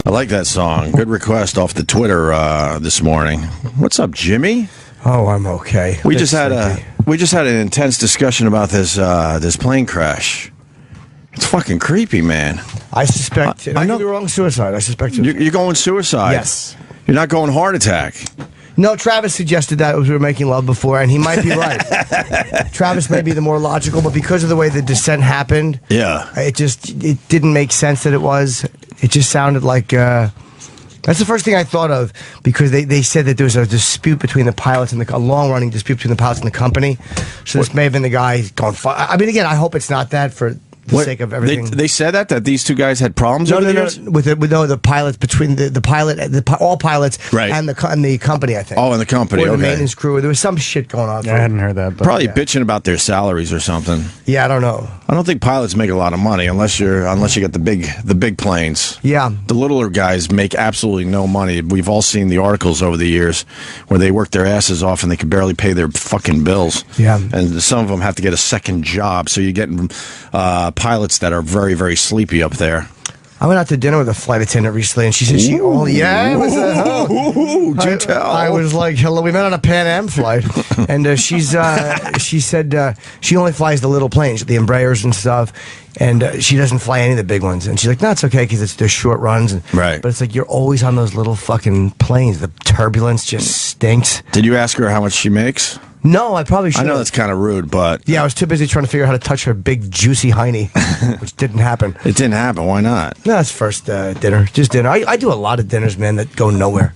I like that song. Good request off the Twitter this morning. What's up, Jimmy? Oh, I'm okay. We just had an intense discussion about this plane crash. It's fucking creepy, man. I suspect. I could be wrong. Suicide. I suspect. You're going suicide. Yes. You're not going heart attack. No, Travis suggested that as we were making love before, and he might be right. Travis may be the more logical, but because of the way the descent happened, it didn't make sense that it was. It just sounded like. That's the first thing I thought of, because they said that there was a dispute between the pilots and a long-running dispute between the pilots and the company. So this may have been the guy going. I mean, again, I hope it's not that for the sake of everything. They said that these two guys had problems. No, with the pilots, between the pilot, all pilots, right, and the company. I think. Oh, and the company, or the maintenance crew. There was some shit going on. Yeah, I hadn't heard that. But probably bitching about their salaries or something. Yeah, I don't know. I don't think pilots make a lot of money unless you get the big planes. Yeah, the littler guys make absolutely no money. We've all seen the articles over the years where they work their asses off and they can barely pay their fucking bills. Yeah, and some of them have to get a second job. So you're getting pilots that are very, very sleepy up there. I went out to dinner with a flight attendant recently, and she said she only... Yeah, it was do tell. I was like, hello, we met on a Pan Am flight, and she said she only flies the little planes, the Embraers and stuff, and she doesn't fly any of the big ones. And she's like, no, it's okay, because they're short runs. Right. But it's like, you're always on those little fucking planes. The turbulence just stinks. Did you ask her how much she makes? No, I probably should. I know that's kind of rude, but... Yeah, I was too busy trying to figure out how to touch her big, juicy hiney, which didn't happen. It didn't happen. Why not? No, it's first dinner. Just dinner. I do a lot of dinners, man, that go nowhere.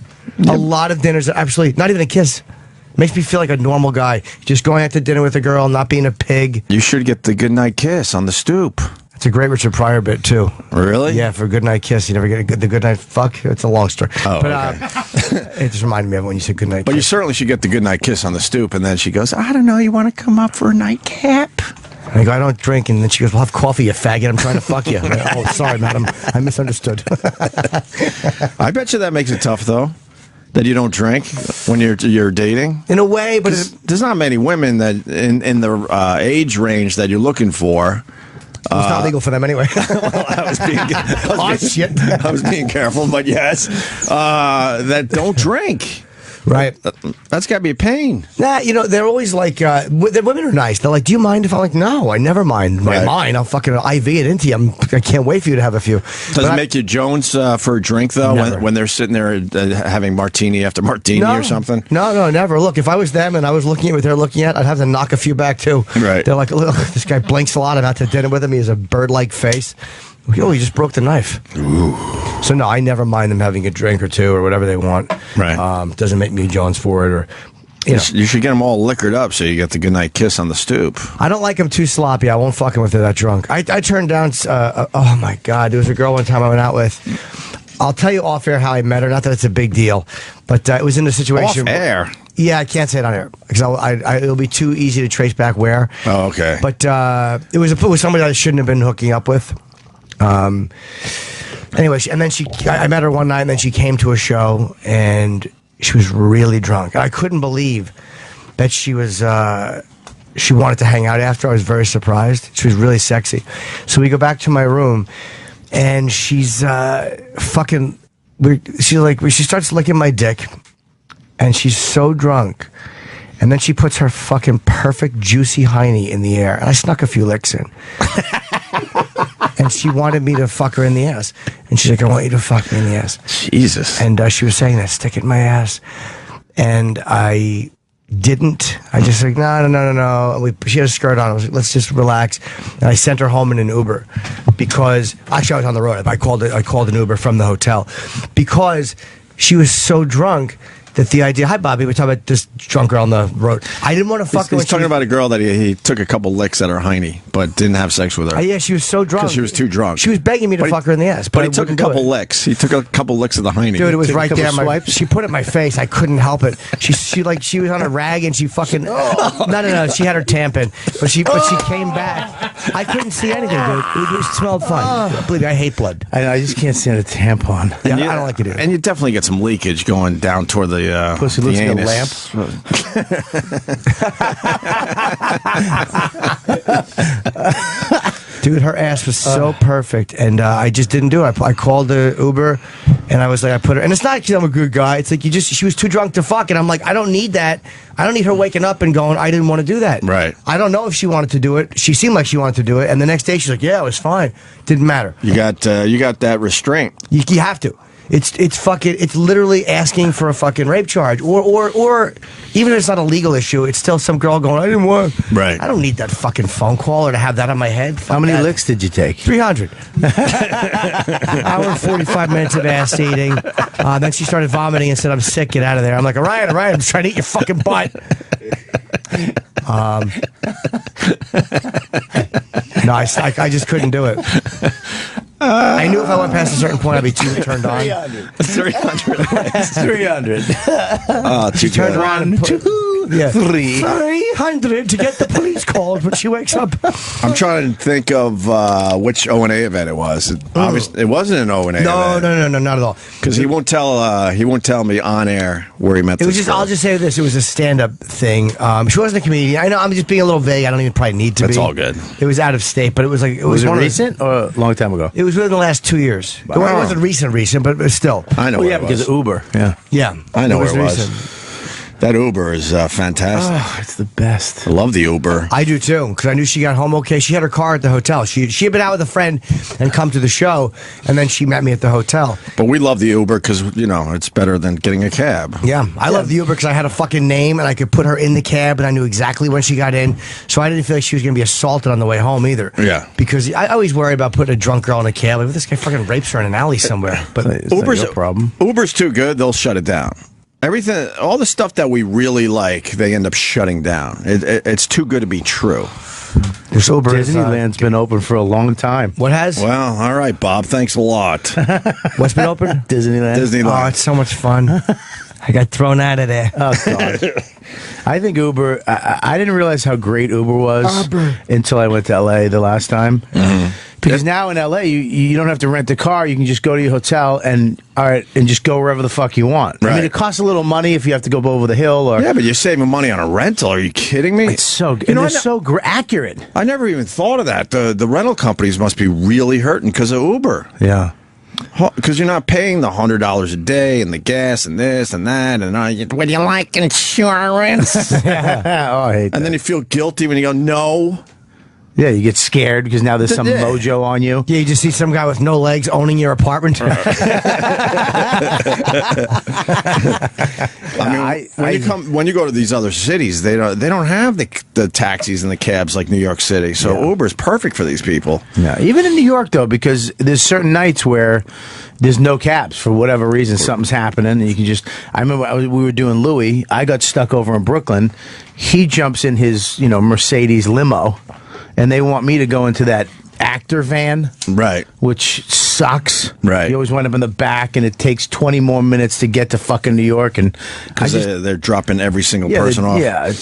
A lot of dinners that absolutely... Not even a kiss. Makes me feel like a normal guy. Just going out to dinner with a girl, not being a pig. You should get the goodnight kiss on the stoop. It's a great Richard Pryor bit, too. Really? Yeah, for a goodnight kiss. You never get the goodnight fuck. It's a long story. Oh, but, okay. It just reminded me of when you said goodnight kiss. But you certainly should get the goodnight kiss on the stoop, and then she goes, I don't know, you want to come up for a nightcap? And I go, I don't drink. And then she goes, well, have coffee, you faggot. I'm trying to fuck you. Like, oh, sorry, madam. I misunderstood. I bet you that makes it tough, though. That you don't drink when you're dating? In a way, but... There's not many women that in the age range that you're looking for... It's not legal for them anyway. Well, I was being careful, but yes, that don't drink. Right. That's got to be a pain. Nah, they're always like, the women are nice. They're like, do you mind if I'm like, no, I never mind. Right. Mine, I'll fucking IV it into you. I can't wait for you to have a few. Does it make you Jones for a drink, though, when they're sitting there having martini after martini or something? No, never. Look, if I was them and I was looking at what they're looking at, I'd have to knock a few back, too. Right. They're like, look, this guy blinks a lot. I'm out to dinner with him. He has a bird-like face. Oh, he just broke the knife. Ooh. So, no, I never mind them having a drink or two or whatever they want. Right. Doesn't make me Jones for it or... You should get them all liquored up so you get the goodnight kiss on the stoop. I don't like them too sloppy. I won't fucking with her that drunk. I turned down... oh, my God. There was a girl one time I went out with. I'll tell you off air how I met her. Not that it's a big deal. But it was in a situation... Off air? Yeah, I can't say it on air. Because it'll be too easy to trace back where. Oh, okay. But it was somebody I shouldn't have been hooking up with. Anyway, and then I met her one night, and then she came to a show, and she was really drunk. And I couldn't believe that she was, she wanted to hang out after. I was very surprised. She was really sexy. So we go back to my room, and she's fucking, she starts licking my dick, and she's so drunk. And then she puts her fucking perfect juicy hiney in the air. And I snuck a few licks in. And she wanted me to fuck her in the ass. And she's like, I want you to fuck me in the ass. Jesus. And she was saying that, stick it in my ass. And I didn't. I just like, no. She had a skirt on. I was like, let's just relax. And I sent her home in an Uber. Because, actually I was on the road. I called an Uber from the hotel. Because she was so drunk that the idea, hi Bobby, we're talking about this drunk girl on the road. I didn't want to fuck her. He's talking about a girl that he took a couple licks at her hiney, but didn't have sex with her. Yeah, she was so drunk. Because she was too drunk. She was begging me to fuck her in the ass. But he took a couple licks. He took a couple licks of the hiney. Dude, it was right there. She put it in my face. I couldn't help it. She was on a rag and she fucking... No. She had her tampon. But she came back. I couldn't see anything, dude. It smelled fun. Believe me, I hate blood. I just can't stand a tampon. Yeah, I don't like it either. And you definitely get some leakage going down toward the pussy looks like a lamp. Dude, her ass was so perfect, and I just didn't do it. I called the Uber, And I was like, I put her, and it's not because I'm a good guy. It's like she was too drunk to fuck, and I'm like, I don't need that. I don't need her waking up and going, I didn't want to do that. Right. I don't know if she wanted to do it. She seemed like she wanted to do it, and the next day she's like, yeah, it was fine. Didn't matter. You got that restraint. You have to. It's literally asking for a fucking rape charge, or even if it's not a legal issue, it's still some girl going, I didn't want. Right. I don't need that fucking phone call or to have that on my head. How many licks did you take? 300. Hour and 45 minutes of ass eating. Then she started vomiting and said, I'm sick, get out of there. I'm like, all right, I'm just trying to eat your fucking butt. No, I just couldn't do it. I knew if I went past a certain point, I'd be too turned on. 300. She turned around and put, 300 to get the police called when she wakes up. I'm trying to think of which O&A event it was. It wasn't an O&A event. No, not at all. Because he won't tell me on air where he met It was this just. girl. I'll just say this: it was a stand-up thing. She wasn't a comedian. I know. I'm just being a little vague. I don't even probably need to be. That's all good. It was out of state, but it was like it Was it one recent or a long time ago? It was within the last 2 years. It wasn't recent, but still. I know. Oh, where yeah, it was. because of Uber. Yeah. Yeah, I know where it was. recent. That Uber is fantastic. Oh, it's the best. I love the Uber. I do too, because I knew she got home okay. She had her car at the hotel. She had been out with a friend and come to the show, and then she met me at the hotel. But we love the Uber because, it's better than getting a cab. Yeah, I love the Uber because I had a fucking name, and I could put her in the cab, and I knew exactly when she got in, so I didn't feel like she was going to be assaulted on the way home either. Yeah. Because I always worry about putting a drunk girl in a cab. Like, this guy fucking rapes her in an alley somewhere. But It's not Uber's your problem. Uber's too good, they'll shut it down. Everything, all the stuff that we really like, they end up shutting down. It's too good to be true. this Uber is, Disneyland's been open for a long time. what has? Well, all right, Bob. Thanks a lot. What's been open? Disneyland. Oh, Disneyland. it's so much fun. I got thrown out of there. Oh, God. I think Uber, I didn't realize how great Uber was until I went to LA the last time. Because now in LA, you don't have to rent a car. You can just go to your hotel and just go wherever the fuck you want. I Right. mean, it costs a little money if you have to go over the hill. Or Yeah, but you're saving money on a rental. Are you kidding me? it's so good. You know, And they're so accurate. I never even thought of that. The rental companies must be really hurting because of Uber. Yeah. Because you're not paying the $100 a day and the gas and this and that and would you like insurance? Oh, I hate that. And then you feel guilty when you go, no. Yeah, you get scared because now there's some Yeah. mojo on you. Yeah, you just see some guy with no legs owning your apartment. I mean, when you go to these other cities, they don't have the taxis and the cabs like New York City. So Uber's perfect for these people. Yeah, even in New York though, because there's certain nights where there's no cabs for whatever reason. Something's happening, and you can just. I remember we were doing Louis. I got stuck over in Brooklyn. He jumps in his Mercedes limo, and they want me to go into that actor van, Right. which sucks. Right. You always wind up in the back, and it takes 20 more minutes to get to fucking New York, and Because they're dropping every single person off. Yeah, and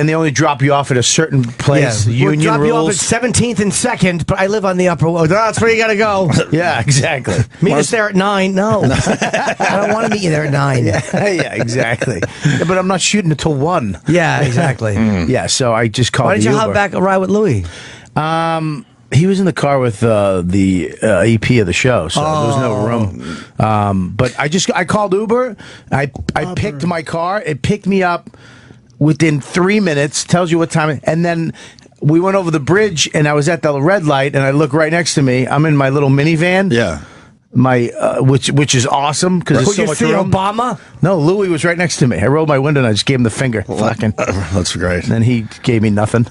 they only drop you off at a certain place. We'll Union drop rules. you off at 17th and 2nd, but I live on the Upper West. That's where you got to go. Yeah, exactly. Meet us there at 9. No. I don't want to meet you there at 9. Yeah, exactly. Yeah, but I'm not shooting until 1. Yeah, exactly. Yeah, so I just called. Why did the you Uber. hop back a ride with Louis? He was in the car with the EP of the show, so there was no room. But I called Uber. I picked my car. It picked me up within 3 minutes. Tells you what time, and then we went over the bridge, and I was at the red light, and I look right next to me. I'm in my little minivan. Yeah. My which is awesome because there's Who so you much see, room. Obama? No, Louis was right next to me. I rolled my window and I just gave him the finger. Fucking. That's great. And then he gave me nothing.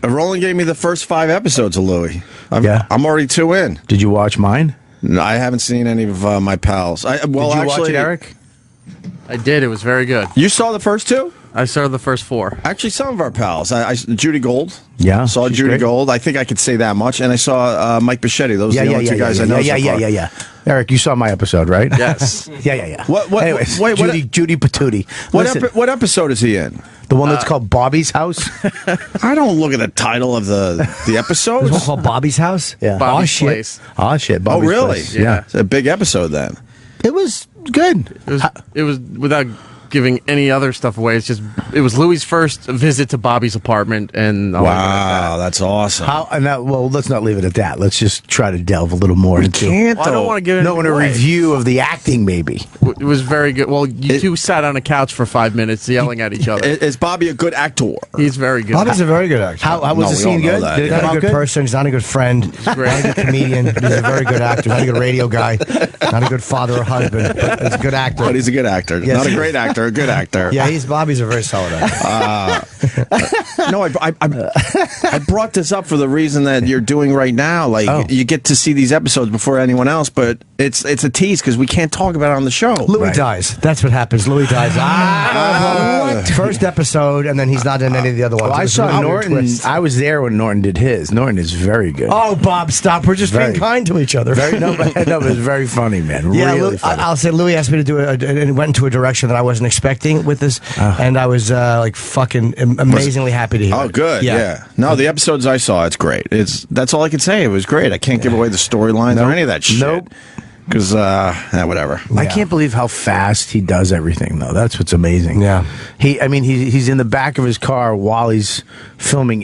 Roland gave me the first 5 episodes of Louis. I'm already 2 in. Did you watch mine? No, I haven't seen any of my pals. Did you watch it, Eric? I did. It was very good. You saw the first 2? I saw the first 4. Actually, some of our pals. Judy Gold. Yeah, Saw she's Judy great. Gold. I think I could say that much. And I saw Mike Bichetti. Those are the only 2 guys I know so far. Yeah. Eric, you saw my episode, right? Yes. Yeah. What- Anyways, wait, what- Judy Patootie. Listen, What episode is he in? the one that's called Bobby's House? I don't look at the title of the episode. There's one called Bobby's House? Yeah. Bobby's Oh, shit. Place. Oh, shit. Oh, Bobby's really? Place. Yeah. It's a big episode then. It was good. It was without giving any other stuff away. It was Louis' first visit to Bobby's apartment, and wow, that's awesome. Well, let's not leave it at that. Let's just try to delve a little more into. I don't want to give it. No, in a review of the acting, maybe. It was very good. Well, you two sat on a couch for 5 minutes yelling at each other. Is Bobby a good actor? He's very good. Bobby's a very good actor. How was the scene good? Did He's not a good person. He's not a good friend. He's not a good comedian. He's a very good actor. Not a good radio guy. Not a good father or husband. But he's a good actor. But he's a good actor. Yes, Not a great actor, a good actor. Yeah, Bobby's a very solid actor. No, I brought this up for the reason that you're doing right now. Like, you get to see these episodes before anyone else, but it's a tease because we can't talk about it on the show. Louis dies. That's what happens. Louis dies. First episode, and then he's not in any of the other ones. Well, I saw Norton. I was there when Norton did his. Norton is very good. Oh, Bob, stop. We're just being kind to each other. No, but it was very funny, man. Yeah, really funny. I'll say Louis asked me to do it, and it went into a direction that I wasn't expecting with this, and I was like fucking amazingly happy to hear. Oh, it. good. Yeah. No, the episodes I saw, it's great. That's all I can say. It was great. I can't give away the storylines or any of that shit. Nope. Because, whatever. I can't believe how fast he does everything, though. That's what's amazing. Yeah. He's in the back of his car while he's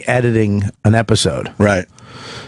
editing an episode. Right.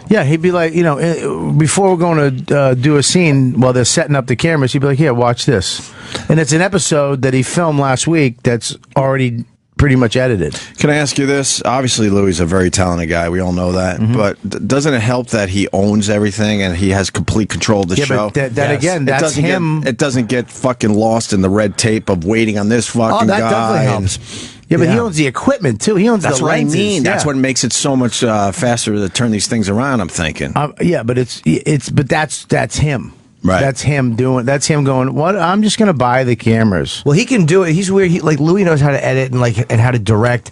Yeah, he'd be like, before we're going to do a scene while they're setting up the cameras, he'd be like, here, watch this. And it's an episode that he filmed last week that's already pretty much edited. Can I ask you this? Obviously, Louis is a very talented guy. We all know that. But doesn't it help that he owns everything and he has complete control of the show? But again, that's him. It doesn't get fucking lost in the red tape of waiting on this fucking guy. Oh, that definitely helps. Yeah, but he owns the equipment too. He owns That's the what lenses. I mean. Yeah. That's what makes it so much faster to turn these things around. I'm thinking. Yeah, but that's him. Right. That's him doing. That's him going. What? I'm just going to buy the cameras. Well, he can do it. He's weird. Like Louis knows how to edit and how to direct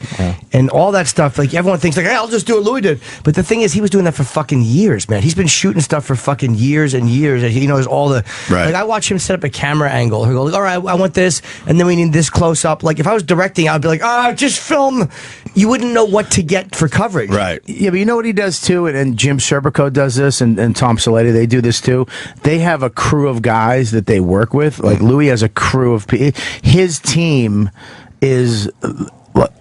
and all that stuff. Like everyone thinks, like, hey, I'll just do what Louis did. But the thing is, he was doing that for fucking years, man. He's been shooting stuff for fucking years and years. And he knows all the. Right. Like I watch him set up a camera angle. He'll go, like, all right, I want this, and then we need this close up. Like if I was directing, I'd be like, just film. You wouldn't know what to get for coverage. Right. Yeah, but you know what he does too, and Jim Serpico does this, and Tom Saletti, they do this too. They have a crew of guys that they work with. Like Louis has a crew of people. His team is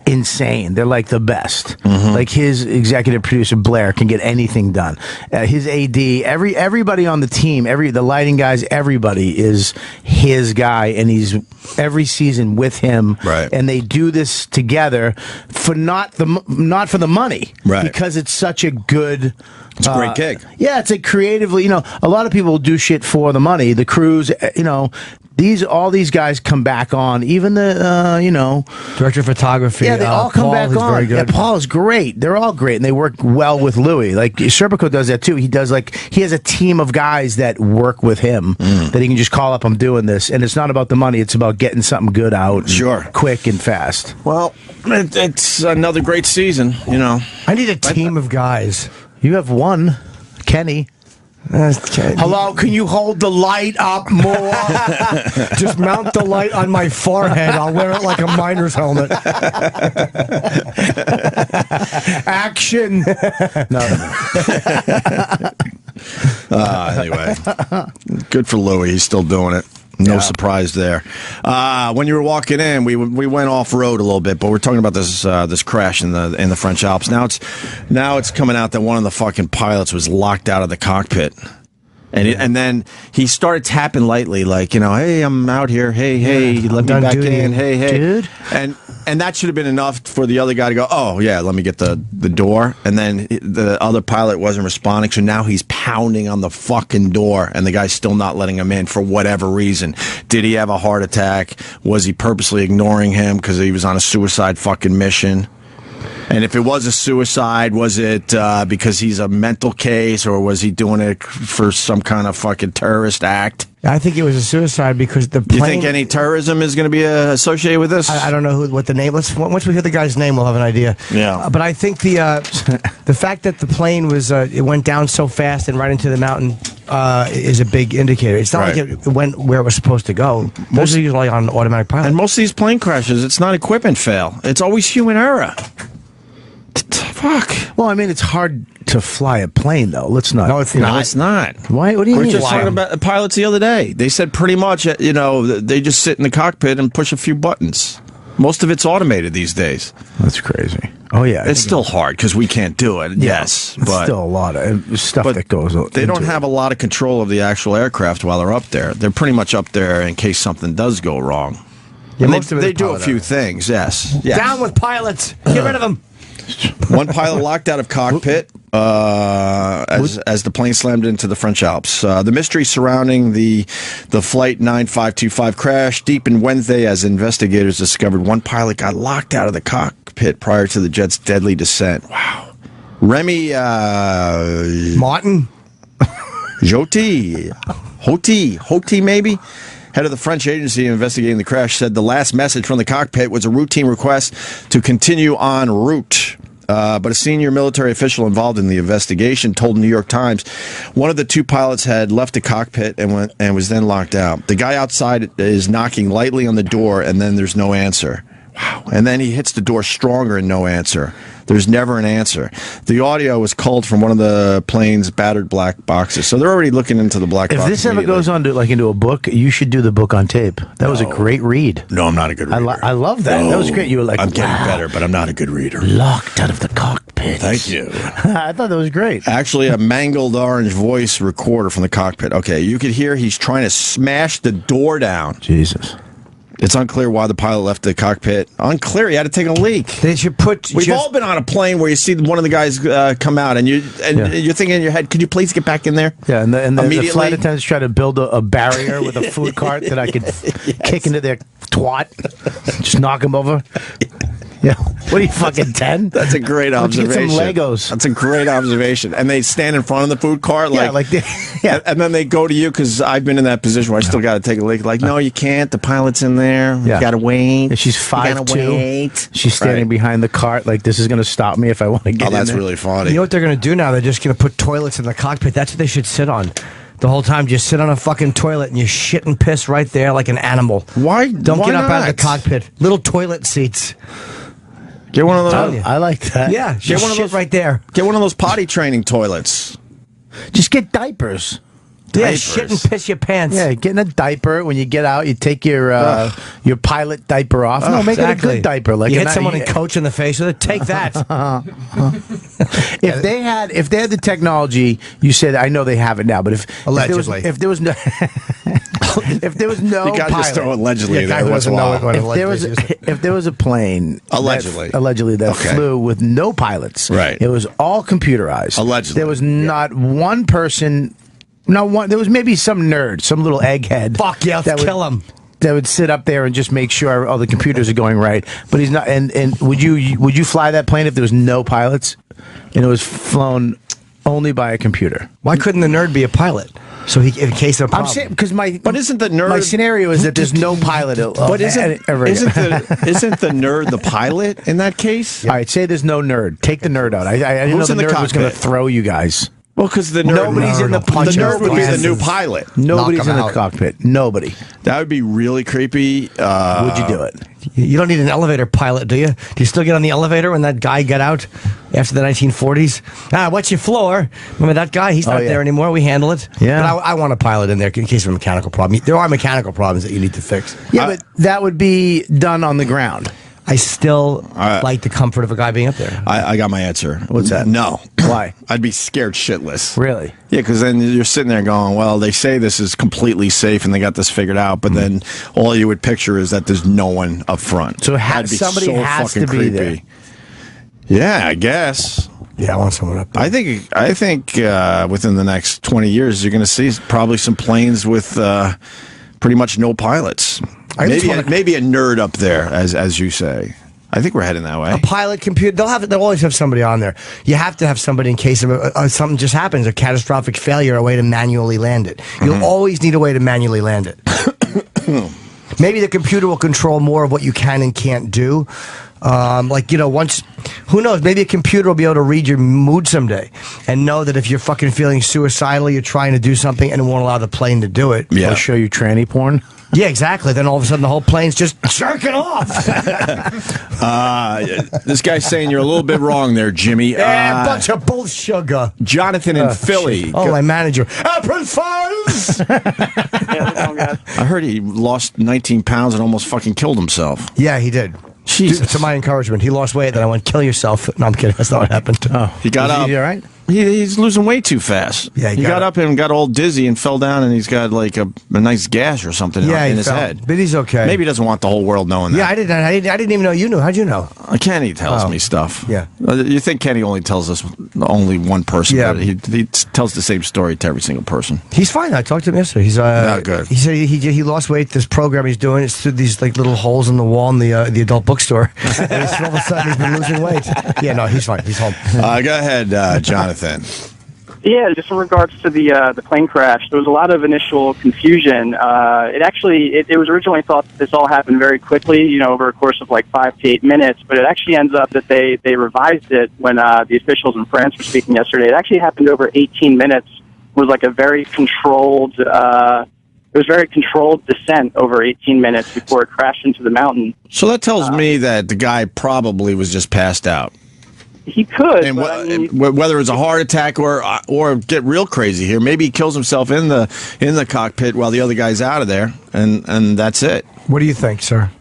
insane. They're like the best. Like his executive producer Blair can get anything done. His AD, everybody on the team, the lighting guys, everybody is his guy, and he's every season with him. Right. And they do this together for not for the money. Right. Because it's such a good. It's a great gig. Yeah, it's a creatively. A lot of people do shit for the money. The crews, all these guys come back on. Even the Director of photography. yeah, they all come Paul, back who's on. very good. Yeah, Paul is great. They're all great, and they work well with Louis. Like Serpico does that too. He has a team of guys that work with him that he can just call up. I'm doing this, and it's not about the money. It's about getting something good out, quick and fast. Well, it's another great season. I need a team of guys. You have one, Kenny. Hello, can you hold the light up more? Just mount the light on my forehead. I'll wear it like a miner's helmet. Action. Anyway, good for Louis. He's still doing it. No surprise there. When you were walking in, we went off road a little bit, but we're talking about this crash in the French Alps. Now it's coming out that one of the fucking pilots was locked out of the cockpit. And then he started tapping lightly, like, hey, I'm out here. Hey, let me back in. Hey, dude. And that should have been enough for the other guy to go, oh, yeah, let me get the door. And then the other pilot wasn't responding, so now he's pounding on the fucking door, and the guy's still not letting him in for whatever reason. Did he have a heart attack? Was he purposely ignoring him because he was on a suicide fucking mission? And if it was a suicide, was it because he's a mental case, or was he doing it for some kind of fucking terrorist act? I think it was a suicide because the plane... You think any terrorism is going to be associated with this? I don't know what the name... Once we hear the guy's name, we'll have an idea. Yeah. But I think the fact that the plane was... it went down so fast and right into the mountain is a big indicator. It's not like it went where it was supposed to go. Most of these are like on automatic pilot. And most of these plane crashes, it's not equipment fail. It's always human error. Fuck. Well, I mean, it's hard to fly a plane, though. Let's not. No, it's No, not. it's not. Why? What do you We were mean? just talking about the pilots the other day. They said pretty much, they just sit in the cockpit and push a few buttons. Most of it's automated these days. That's crazy. Oh yeah, It's still hard because we can't do it. Yes, it's but still a lot of stuff that goes. they don't into have it. a lot of control of the actual aircraft while they're up there. They're pretty much up there in case something does go wrong. Yeah, And most of it they is do a pilot few error. things. Yes. Down with pilots. Get rid of them. One pilot locked out of cockpit as the plane slammed into the French Alps. The mystery surrounding the Flight 9525 crash deepened Wednesday as investigators discovered one pilot got locked out of the cockpit prior to the jet's deadly descent. Wow. Remy Martin. Hoti maybe? Head of the French agency investigating the crash said the last message from the cockpit was a routine request to continue en route. But a senior military official involved in the investigation told the New York Times one of the two pilots had left the cockpit and was then locked out. The guy outside is knocking lightly on the door, and then there's no answer. Wow. And then he hits the door stronger and no answer. There's never an answer. The audio was culled from one of the plane's battered black boxes. So they're already looking into the black box. If this ever goes on to into a book, you should do the book on tape. That was a great read. No, I'm not a good reader. I love that. That was great. You were like, I'm getting wow, better, but I'm not a good reader. locked out of the cockpit. Thank you. I thought that was great. Actually, a mangled orange voice recorder from the cockpit. Okay, you could hear he's trying to smash the door down. Jesus. It's unclear why the pilot left the cockpit. Unclear. He had to take a leak. They should put. We've all been on a plane where you see one of the guys come out, and you're thinking in your head, "Could you please get back in there?" Yeah, and the Immediately- flight attendants try to build a barrier with a food cart that I could kick into their twat, just knock them over. Yeah, what are you fucking 10? That's a great Why don't you observation. get some Legos. That's a great observation. And they stand in front of the food cart, Yeah, like, yeah. and then they go to you because I've been in that position where I still got to take a leak. Like, no, you can't. The pilot's in there. Yeah. You got to wait. And she's You gotta 5'2". wait. She's standing Right. behind the cart like this is going to stop me if I want to get Oh, in that's there. really funny. You know what they're going to do now? They're just going to put toilets in the cockpit. That's what they should sit on. The whole time, just sit on a fucking toilet and you shit and piss right there like an animal. Why? Don't why get up out of not? the cockpit. Little toilet seats. Get one of those. Telling you. I like that. Yeah, Get just one of shit those right there. Get one of those potty training toilets. Just get diapers. Yeah, Diapers. shit and piss your pants. Yeah, get in a diaper. When you get out, you take your pilot diaper off. No, make it a good diaper. Like you a hit someone and coach in the face with it. Take that. If they had the technology, you said I know they have it now, but Allegedly. if there was no if there was no You got to just throw pilot, allegedly Yeah, there guy who once in a doesn't know while. it, what if there was a plane Allegedly. that Okay. flew with no pilots, Right. It was all computerized. Allegedly. There was not one person. Not one. There was maybe some nerd, some little egghead. Fuck yeah, let's kill him. That would sit up there and just make sure all the computers are going right. But he's not. And would you fly that plane if there was no pilots and it was flown only by a computer? Why couldn't the nerd be a pilot? So he, in case of a I'm problem. saying because But isn't the nerd? my scenario is that there's no pilot. But isn't ever isn't the nerd the pilot in that case? all right? Say there's no nerd. Take the nerd out. I didn't know Who's the in the nerd was going to cockpit? throw you guys. Well, because the nerd, Nobody's in the punch the out nerd would be the classes. new pilot. Nobody's him in the out. cockpit. Nobody. That would be really creepy. Would you do it? You don't need an elevator pilot, do you? Do you still get on the elevator when that guy got out after the 1940s? What's your floor? Remember that guy? He's not yeah. there anymore. We handle it. Yeah. But I want a pilot in there in case of a mechanical problem. There are mechanical problems that you need to fix. Yeah, but that would be done on the ground. I still like the comfort of a guy being up there. I got my answer. What's that? No. Why? I'd be scared shitless. Really? Yeah, because then you're sitting there going, well, they say this is completely safe and they got this figured out, but then all you would picture is that there's no one up front. So That'd be somebody so has fucking to be there. Yeah, I guess. Yeah, I want someone up there. I think within the next 20 years, you're going to see probably some planes with pretty much no pilots. Maybe a nerd up there, as you say. I think we're heading that way. A pilot computer. They'll always have somebody on there. You have to have somebody in case of something just happens, a catastrophic failure, a way to manually land it. You'll always need a way to manually land it. Maybe the computer will control more of what you can and can't do, Like, once, who knows, maybe a computer will be able to read your mood someday and know that if you're fucking feeling suicidal, you're trying to do something and it won't allow the plane to do it. Yeah. They'll show you tranny porn. Yeah, exactly. Then all of a sudden the whole plane's just jerking off. This guy's saying you're a little bit wrong there, Jimmy. Yeah, bunch of bull sugar. Jonathan in Philly. Oh, my manager. April Fools! I heard he lost 19 pounds and almost fucking killed himself. Yeah, he did. Jesus. To my encouragement. He lost weight, then I went, kill yourself. No, I'm kidding. That's not what happened. Oh, he got up. He all right? He's losing weight too fast. Yeah, he got up and got all dizzy and fell down, and he's got like a nice gash or something in his head. But he's okay. Maybe he doesn't want the whole world knowing that. Yeah, I didn't even know you knew. How'd you know? Kenny tells me stuff. Yeah. You think Kenny only tells us only one person? Yeah. But he tells the same story to every single person. He's fine. I talked to him yesterday. He's not good. He said he lost weight. This program he's doing, it's through these like little holes in the wall in the adult bookstore. And all of a sudden he's been losing weight. Yeah, no, he's fine. He's home. Go ahead, Jonathan. Yeah, just in regards to the plane crash, there was a lot of initial confusion. It was originally thought that this all happened very quickly, over a course of like 5 to 8 minutes, but it actually ends up that they revised it when the officials in France were speaking yesterday. It actually happened over 18 minutes. It was like a very controlled, descent over 18 minutes before it crashed into the mountain. So that tells me that the guy probably was just passed out. He could, and whether it's a heart attack or get real crazy here, maybe he kills himself in the cockpit while the other guy's out of there, and that's it. What do you think, sir?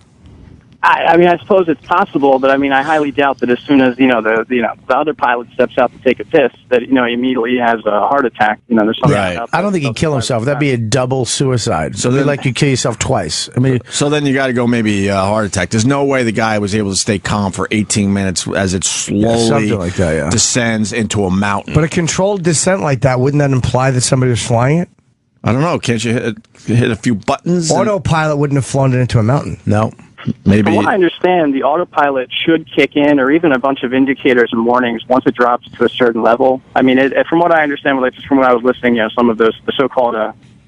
I suppose it's possible, but I highly doubt that as soon as the other pilot steps out to take a piss, that he immediately has a heart attack. There's something. Right. I don't think he'd kill himself. That'd be a double suicide. So like you kill yourself twice. So then you got to go maybe a heart attack. There's no way the guy was able to stay calm for 18 minutes as it slowly descends into a mountain. But a controlled descent like that, wouldn't that imply that somebody was flying it? I don't know. Can't you hit a few buttons? Autopilot wouldn't have flown it into a mountain. No. Maybe. From what I understand, the autopilot should kick in, or even a bunch of indicators and warnings once it drops to a certain level. From what I understand, just from when I was listening, some of the so-called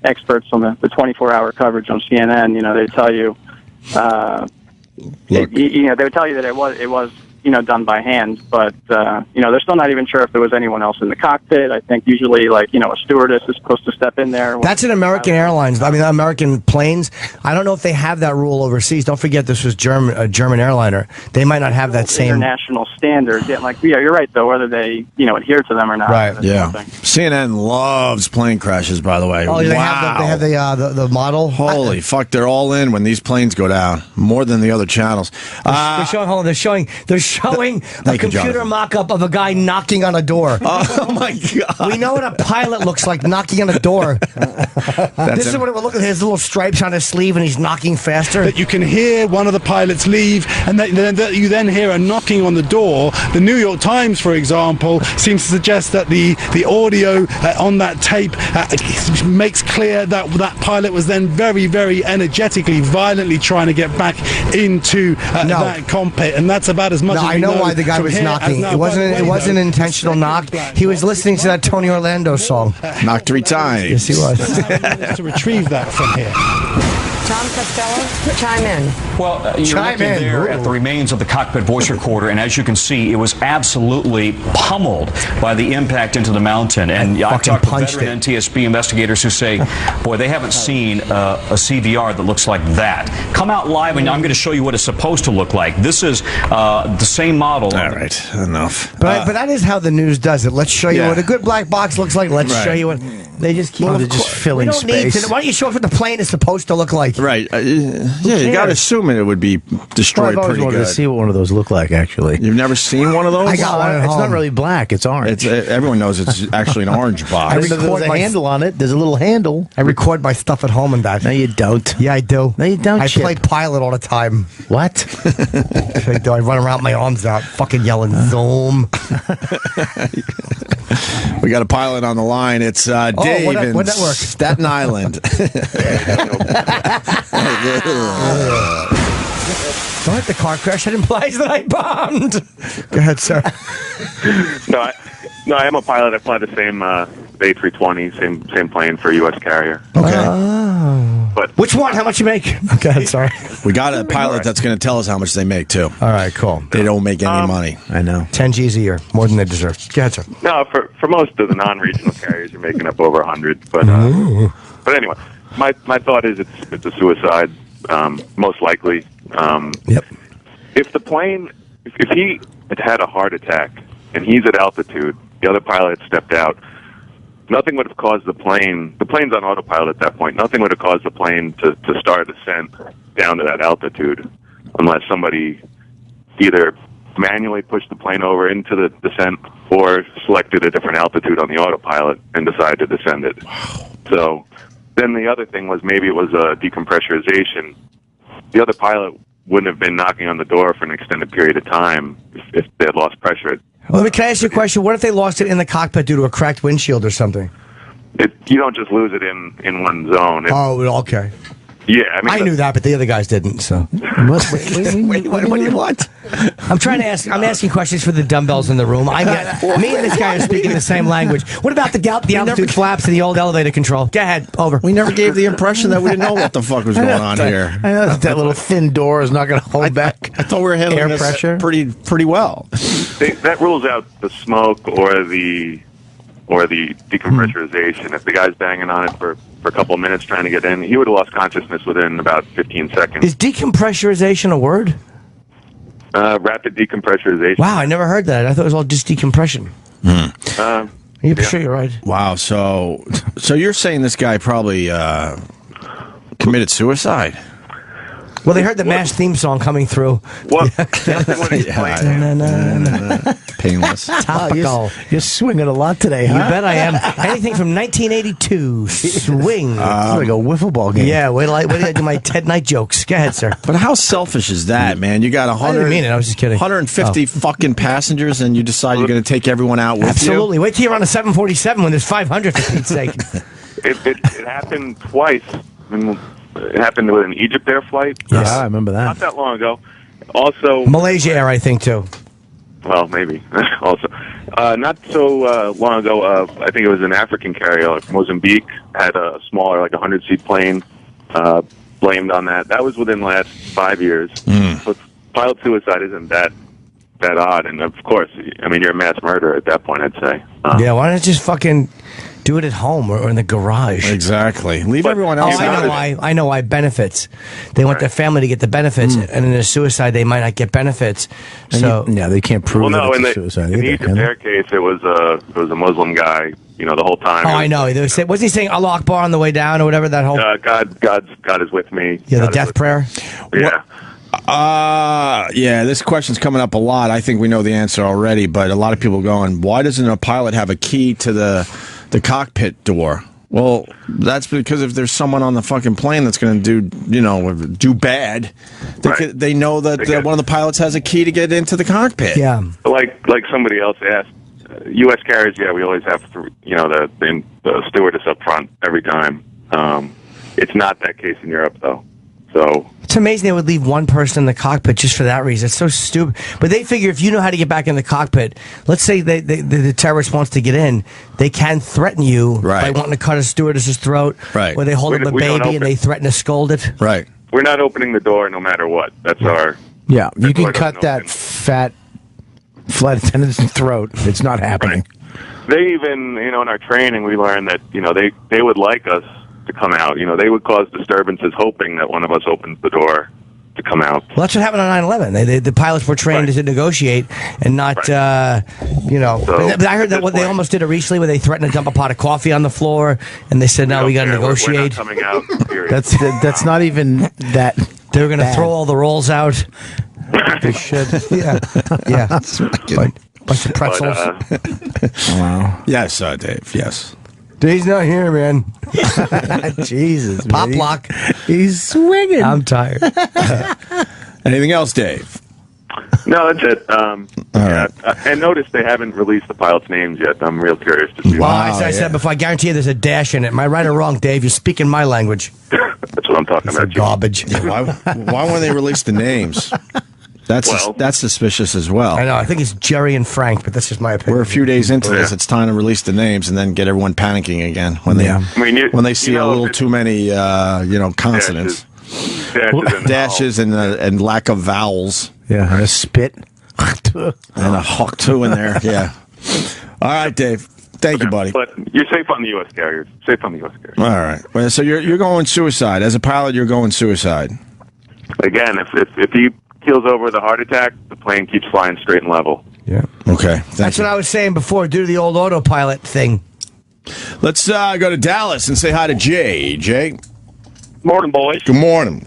experts on the 24-hour coverage on CNN, they tell you, they would tell you that it was done by hand, but they're still not even sure if there was anyone else in the cockpit. I think usually, a stewardess is supposed to step in there. That's an American Airlines. American planes. I don't know if they have that rule overseas. Don't forget, this was a German airliner. They might not have that same international standard. Yeah, you're right though. Whether they adhere to them or not. Right. Yeah. CNN loves plane crashes. By the way. Oh, they have the model. Holy fuck! They're all in when these planes go down. More than the other channels. They're showing a computer mock-up of a guy knocking on a door. Oh, my God. We know what a pilot looks like knocking on a door. This is what it would look like. His little stripes on his sleeve, and he's knocking faster. That you can hear one of the pilots leave, and that you then hear a knocking on the door. The New York Times, for example, seems to suggest that the audio on that tape makes clear that that pilot was then very, very energetically, violently trying to get back into that cockpit, and that's about as much as I know why the guy was knocking. It wasn't an intentional knock. He was listening to that Tony Orlando song. Knocked 3 times. Yes, he was. To retrieve that from here. Tom Costello, chime in. Well, you're looking there at the remains of the cockpit voice recorder, and as you can see, it was absolutely pummeled by the impact into the mountain. And I've talked to veteran NTSB investigators who say, boy, they haven't seen a CVR that looks like that. Come out live, and I'm going to show you what it's supposed to look like. This is the same model. All right, enough. But that is how the news does it. Let's show you what a good black box looks like. Let's show you what they just keep. They're just filling space. Why don't you show us what the plane is supposed to look like? Right. You got to assume it would be destroyed pretty good. To see what one of those look like, actually. You've never seen one of those? I got one at It's home. not really black. It's orange. Everyone knows it's actually an orange box. There's a handle on it. There's a little handle. I record my stuff at home and that. No, you don't. Yeah, I do. No, you don't. I play pilot all the time. What? I do. I run around with my arms out, fucking yelling, zoom. We got a pilot on the line. It's Dave in what network? Staten Island. Don't let the car crash. That implies that I bombed. Go ahead, sir. No, I am a pilot. I fly the same A320, same plane for a U.S. carrier. Okay. But Which one? How much you make? Okay, sorry. We got a pilot that's going to tell us how much they make, too. All right, cool. They don't make any money. I know. 10 G's a year, more than they deserve. Go ahead, sir. No, for most of the non-regional carriers, you're making up over 100. But anyway, my thought is it's a suicide, most likely. Yep. If the plane, if he had a heart attack and he's at altitude, the other pilot stepped out, nothing would have caused the plane's on autopilot at that point, nothing would have caused the plane to start a descent down to that altitude unless somebody either manually pushed the plane over into the descent or selected a different altitude on the autopilot and decided to descend it. So then the other thing was maybe it was a decompressurization. The other pilot wouldn't have been knocking on the door for an extended period of time if they had lost pressure. Well, can I ask you a question? What if they lost it in the cockpit due to a cracked windshield or something? You don't just lose it in one zone. Okay. Yeah, I mean, I knew that, but the other guys didn't. So, What do you want? I'm trying to ask. I'm asking questions for the dumbbells in the room. Me and this guy are speaking the same language. What about the altitude flaps and the old elevator control? Go ahead. Over. We never gave the impression that we didn't know what the fuck was going on here. I know that little thin door is not going to hold back. I thought we were handling air this pressure pretty well. that rules out the smoke or the decompressurization. If the guy's banging on it for a couple of minutes trying to get in, he would have lost consciousness within about 15 seconds. Is decompressurization a word? Rapid decompressurization. Wow, I never heard that. I thought it was all just decompression. Are you sure you're right? Wow. So you're saying this guy probably committed suicide? Well, they heard the MASH theme song coming through. Well, Painless. Topical. You're swinging a lot today, huh? You bet I am. Anything from 1982. Swing. It's like a wiffle ball game. Yeah, wait till I do my Ted Knight jokes. Go ahead, sir. But how selfish is that, man? You got 100. I didn't mean it. I was just kidding. 150 fucking passengers, and you decide you're going to take everyone out with you? Absolutely. Wait till you're on a 747 when there's 500, for Pete's sake. It happened twice. It happened with an Egypt Air flight. Yes, I remember that. Not that long ago. Also, Malaysia Air, I think, too. Well, maybe. Also, not so long ago, I think it was an African carrier, like Mozambique, had a smaller, like 100-seat plane, blamed on that. That was within the last 5 years. So pilot suicide isn't that odd. And, of course, I mean, you're a mass murderer at that point, I'd say. Yeah, why don't you just fucking do it at home or in the garage? Exactly. Leave everyone else out. I know why. Benefits. They want their family to get the benefits, and in a suicide, they might not get benefits. So they can't prove that it's a suicide. In the Egypt Air case, it was a Muslim guy, the whole time. Oh, I know. Was he saying Allah Akbar on the way down or whatever? That whole God is with me. Yeah, the death prayer. Yeah. Yeah, this question's coming up a lot. I think we know the answer already, but a lot of people going, why doesn't a pilot have a key to the cockpit door? Well, that's because if there's someone on the fucking plane that's going to do bad, they know that one of the pilots has a key to get into the cockpit. Yeah. Like somebody else asked, U.S. carriers, we always have the stewardess up front every time. It's not that case in Europe, though. So it's amazing they would leave one person in the cockpit just for that reason. It's so stupid. But they figure if you know how to get back in the cockpit, let's say the terrorist wants to get in, they can threaten you by wanting to cut a stewardess's throat, or they hold up a baby and they threaten to scold it. Right. We're not opening the door no matter what. That's our... Yeah, you can cut that fat flight attendant's throat. It's not happening. Right. They even, in our training, we learned that, they would like us to come out. They would cause disturbances hoping that one of us opens the door to come out. Well, that's what happened on 9/11. The pilots were trained to negotiate and not, So, I heard that they almost did it recently where they threatened to dump a pot of coffee on the floor and they said, no, we got to negotiate. We're not coming out. That's not even that. They were going to throw all the rolls out. They should. Yeah. Bunch of pretzels. Wow. Yes, Dave. Yes. Dave's not here, man. Jesus. Pop man. lock. He's swinging. I'm tired. Anything else, Dave? No, that's it. All right. And notice they haven't released the pilots' names yet. I'm real curious to see. Well, I said before, I guarantee you there's a dash in it. Am I right or wrong, Dave? You're speaking my language. That's what I'm talking about. Garbage. Why won't they release the names? That's suspicious as well. I know. I think it's Jerry and Frank, but that's just my opinion. We're a few days into this. It's time to release the names and then get everyone panicking again when they see a little too many consonants, dashes and lack of vowels. Yeah, and a spit and a hawk too in there. Yeah. All right, Dave. Thank you, buddy. But you're safe on the U.S. carriers. Safe on the U.S. carriers. All right. Well, so you're going suicide as a pilot. You're going suicide. Again, if he keels over with a heart attack, the plane keeps flying straight and level. Yeah. Okay. That's what I was saying before. Due to the old autopilot thing. Let's go to Dallas and say hi to Jay. Jay. Morning, boys. Good morning.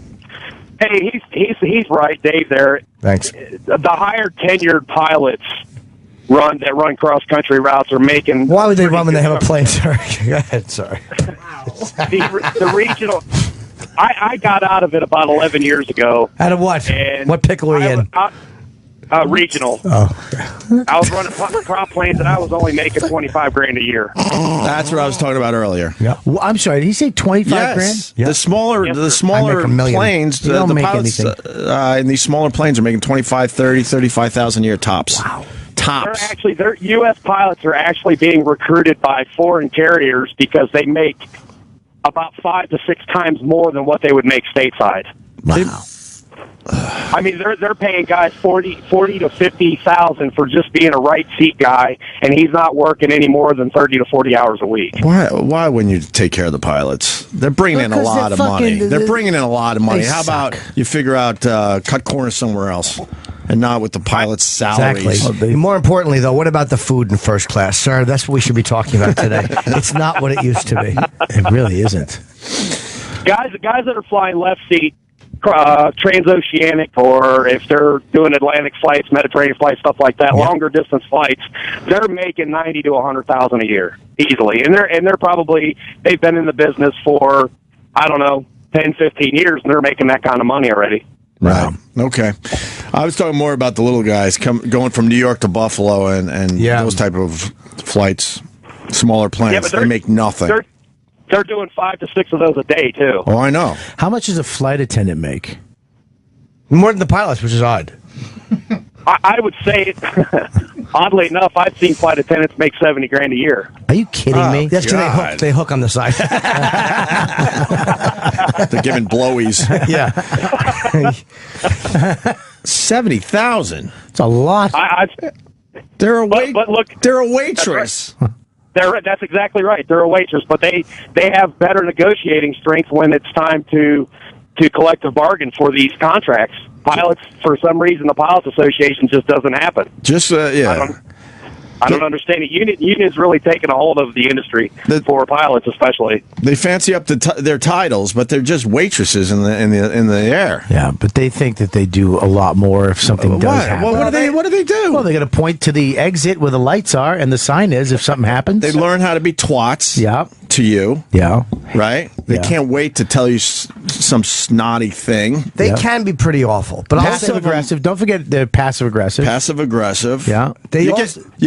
Hey, he's right, Dave. There. Thanks. The higher tenured pilots that run cross country routes are making. Why would they run when they have a plane? Sorry. Go ahead. Sorry. the regional. I got out of it about 11 years ago. Out of what? What pickle were you in? Regional. Oh. I was running prop planes, and I was only making $25,000 a year. That's what I was talking about earlier. Yeah. Well, I'm sorry. Did he say 25 grand? Yeah. The smaller planes, you don't the make pilots in these smaller planes are making 25, 30, 35,000 a year tops. Wow. Tops. Their U.S. pilots are actually being recruited by foreign carriers because they make about 5 to 6 times more than what they would make stateside. Wow. I mean, they're paying guys $40,000 to $50,000 for just being a right seat guy, and he's not working any more than 30 to 40 hours a week. Why wouldn't you take care of the pilots? They're bringing in a lot of money. They're bringing in a lot of money. How about you figure out cut corners somewhere else? And not with the pilot's salaries. Exactly. More importantly, though, what about the food in first class? Sir, that's what we should be talking about today. It's not what it used to be. It really isn't. Guys that are flying left seat, transoceanic, or if they're doing Atlantic flights, Mediterranean flights, stuff like that, longer distance flights, they're making $90,000 to $100,000 a year easily. And they've been in the business for, I don't know, 10, 15 years, and they're making that kind of money already. Right. Okay. I was talking more about the little guys going from New York to Buffalo and those type of flights, smaller planes. They make nothing. They're doing 5 to 6 of those a day, too. Oh, I know. How much does a flight attendant make? More than the pilots, which is odd. I would say, oddly enough, I've seen flight attendants make $70,000 a year. Are you kidding me? That's because they hook on the side. They're giving blowies. Yeah. 70,000. It's a lot. They're a waitress. That's exactly right. They're a waitress, but they have better negotiating strength when it's time to collective bargain for these contracts. Pilots, for some reason, the Pilots Association just doesn't happen. I don't understand it. Union's really taken a hold of the industry for pilots, especially. They fancy up their titles, but they're just waitresses in the air. Yeah, but they think that they do a lot more if something does happen. Well, what do they do? Well, they got to point to the exit where the lights are and the sign is if something happens. They learn how to be twats. Yeah. To you. Yeah. Right? They can't wait to tell you some snotty thing. They can be pretty awful. But passive aggressive. Don't forget they're passive aggressive. Passive aggressive. Yeah. You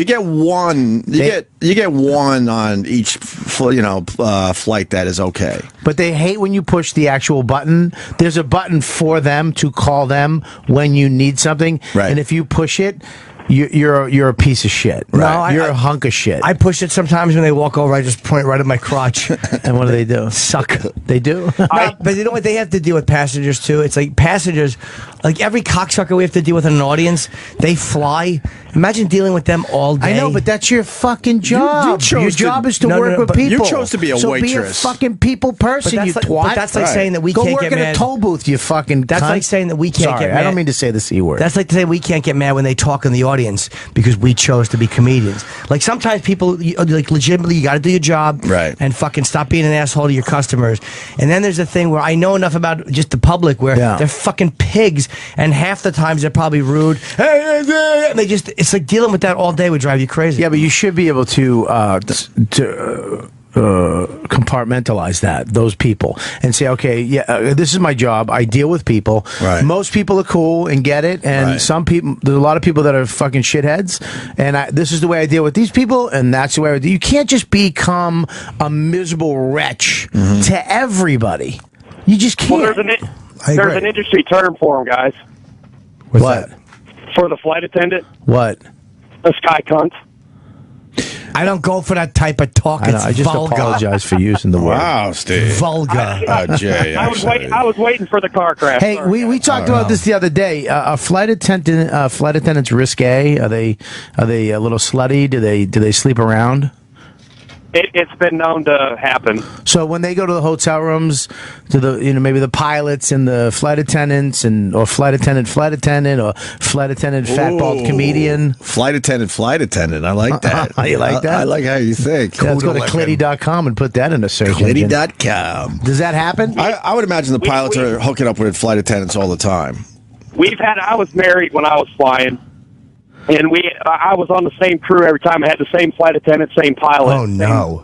get one. You get one on each flight that is okay. But they hate when you push the actual button. There's a button for them to call them when you need something. Right. And if you push it, you're a piece of shit. Right. You're a hunk of shit. I push it sometimes when they walk over. I just point right at my crotch. And what do they do? Suck. They do. But you know what they have to deal with passengers too. It's like passengers, like every cocksucker we have to deal with in an audience. They fly. Imagine dealing with them all day. I know, but that's your fucking job. Your job is to work with people. You chose to be a waitress. Be a fucking people person, you twat. But that's like saying that we can't get mad. Go work in a toll booth, you fucking That's cunt. like saying that we can't get mad. I don't mean to say the C word. That's like saying we can't get mad when they talk in the audience because we chose to be comedians. Like sometimes people, like legitimately, you got to do your job. Right. And fucking stop being an asshole to your customers. And then there's a thing where I know enough about just the public where they're fucking pigs and half the times they're probably rude. And they just, it's like dealing with that all day would drive you crazy. Yeah, but you should be able to compartmentalize those people and say, okay, this is my job. I deal with people. Right. Most people are cool and get it, and some people, there's a lot of people that are fucking shitheads, and this is the way I deal with these people, and that's the way I do. You can't just become a miserable wretch to everybody. You just can't. Well, there's an industry term for them, guys. What's that? for the flight attendant. What? A sky cunt. I don't go for that type of talk. It's I just vulgar. apologize for using the word. Wow, Steve. Vulgar. Jay, I was waiting for the car crash. Hey, Sorry. we talked about this the other day. Flight attendants risque? Are they a little slutty? Do they sleep around? It's been known to happen. So when they go to the hotel rooms, to the maybe the pilots and the flight attendants or flight attendant, or flight attendant fat bald comedian. Flight attendant. I like that. You like that? I like how you think. Let's go to Clitty.com and put that in a search engine. Clitty.com. Does that happen? I would imagine the pilots are hooking up with flight attendants all the time. I was married when I was flying. And I was on the same crew every time. I had the same flight attendant, same pilot. Oh, no.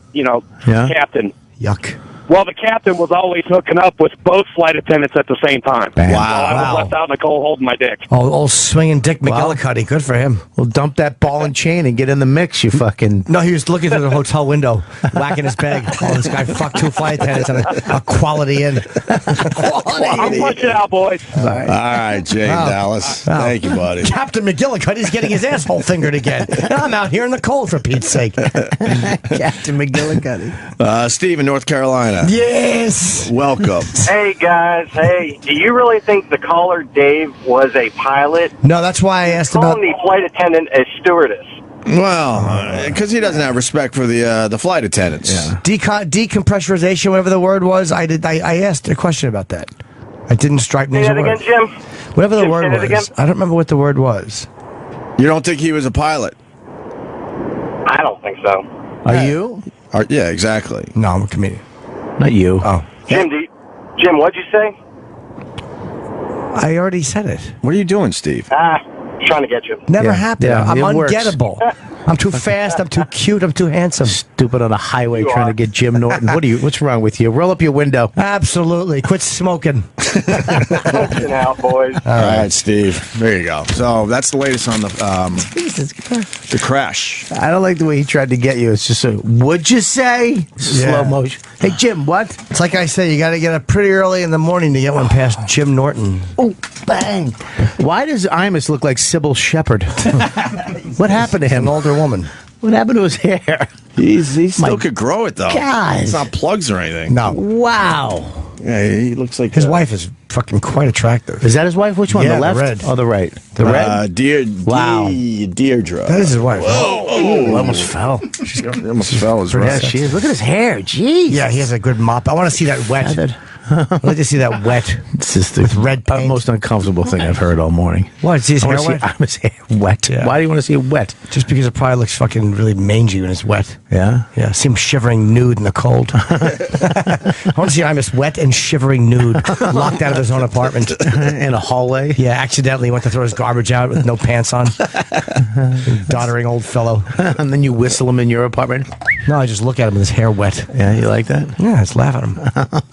Captain. Yuck. Well, the captain was always hooking up with both flight attendants at the same time. Bam. Wow. I was left out in the cold holding my dick. Old swinging Dick McGillicuddy. Good for him. Well, dump that ball and chain and get in the mix, you fucking... No, he was looking through the hotel window, whacking his bag. Oh, this guy fucked 2 flight attendants and a Quality Inn. I'm punching out, boys. All right, Jay in Dallas. Thank you, buddy. Captain McGillicuddy's getting his asshole fingered again. I'm out here in the cold, for Pete's sake. Captain McGillicuddy. Steve in North Carolina. Yes. Welcome. Hey, guys. Hey, do you really think the caller, Dave, was a pilot? No, that's why I asked about... Calling the flight attendant a stewardess. Well, because he doesn't have respect for the flight attendants. Yeah. Decompressurization, whatever the word was. I asked a question about that. I didn't strike me as a word. Say that again, Jim? Whatever the Jim, word say that was. again? I don't remember what the word was. You don't think he was a pilot? I don't think so. Are you? Yeah, exactly. No, I'm a comedian. Not you. Oh. Jim, what'd you say? I already said it. What are you doing, Steve? Trying to get you. Never happened. Yeah, I'm it works. ungettable. I'm too fast. I'm too cute. I'm too handsome. Stupid on a highway trying to get Jim Norton. What's wrong with you? Roll up your window. Absolutely. Quit smoking. Punching out, boys. All right, Steve. There you go. So that's the latest on the crash. I don't like the way he tried to get you. It's just would you say? Slow motion. Hey, Jim, what? It's like I say, you got to get up pretty early in the morning to get one past Jim Norton. Oh, bang. Why does Imus look like Sybil Shepherd? What happened to him? An older woman. What happened to his hair? He still could grow it, though. God. It's not plugs or anything. No. Wow. Yeah, he looks like... His wife is fucking quite attractive. Is that his wife? Which one? Yeah, the left? the red. Oh, the right. The red? Deirdre. That is his wife. Oh, almost fell. She almost fell. Yeah, she is. Look at his hair. Jeez. Yeah, he has a good mop. I want to see that wet. I'd like to see that wet. It's just the with red paint. most uncomfortable thing I've heard all morning. What? Is his I hair want wet? to see Imus' hair wet. Yeah. Why do you want to see it wet? Just because it probably looks fucking really mangy when it's wet. Yeah? Yeah, see him shivering nude in the cold. I want to see Imus wet and shivering nude, locked out of his own apartment. In a hallway? Yeah, accidentally went to throw his garbage out with no pants on. Doddering old fellow. And then you whistle him in your apartment? No, I just look at him with his hair wet. Yeah, you like that? Yeah, I just laugh at him.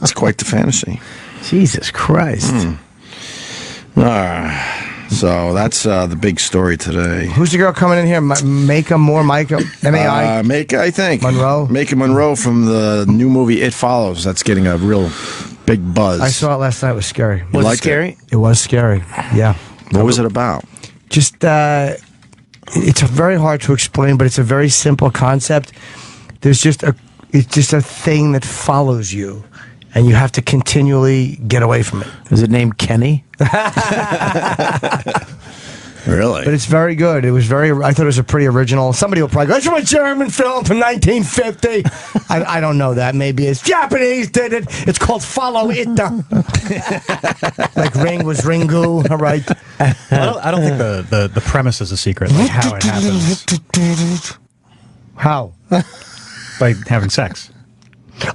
It's quite the fantasy. Jesus Christ. All right. So that's the big story today. Who's the girl coming in here? Maika, M-A-I? Maika, I think. Monroe? Maika Monroe from the new movie It Follows. That's getting a real big buzz. I saw it last night. It was scary. Was it scary? It was scary. Yeah. What was it about? Just, it's very hard to explain, but it's a very simple concept. It's just a thing that follows you, and you have to continually get away from it. Is it named Kenny? Really? But it's very good. It was I thought it was a pretty original. Somebody will probably go, it's from a German film from 1950. I don't know that. Maybe it's Japanese did it. It's called Follow It. Like Ring was Ringu. All right. Well, I don't think the premise is a secret, like how it happens. How? By having sex.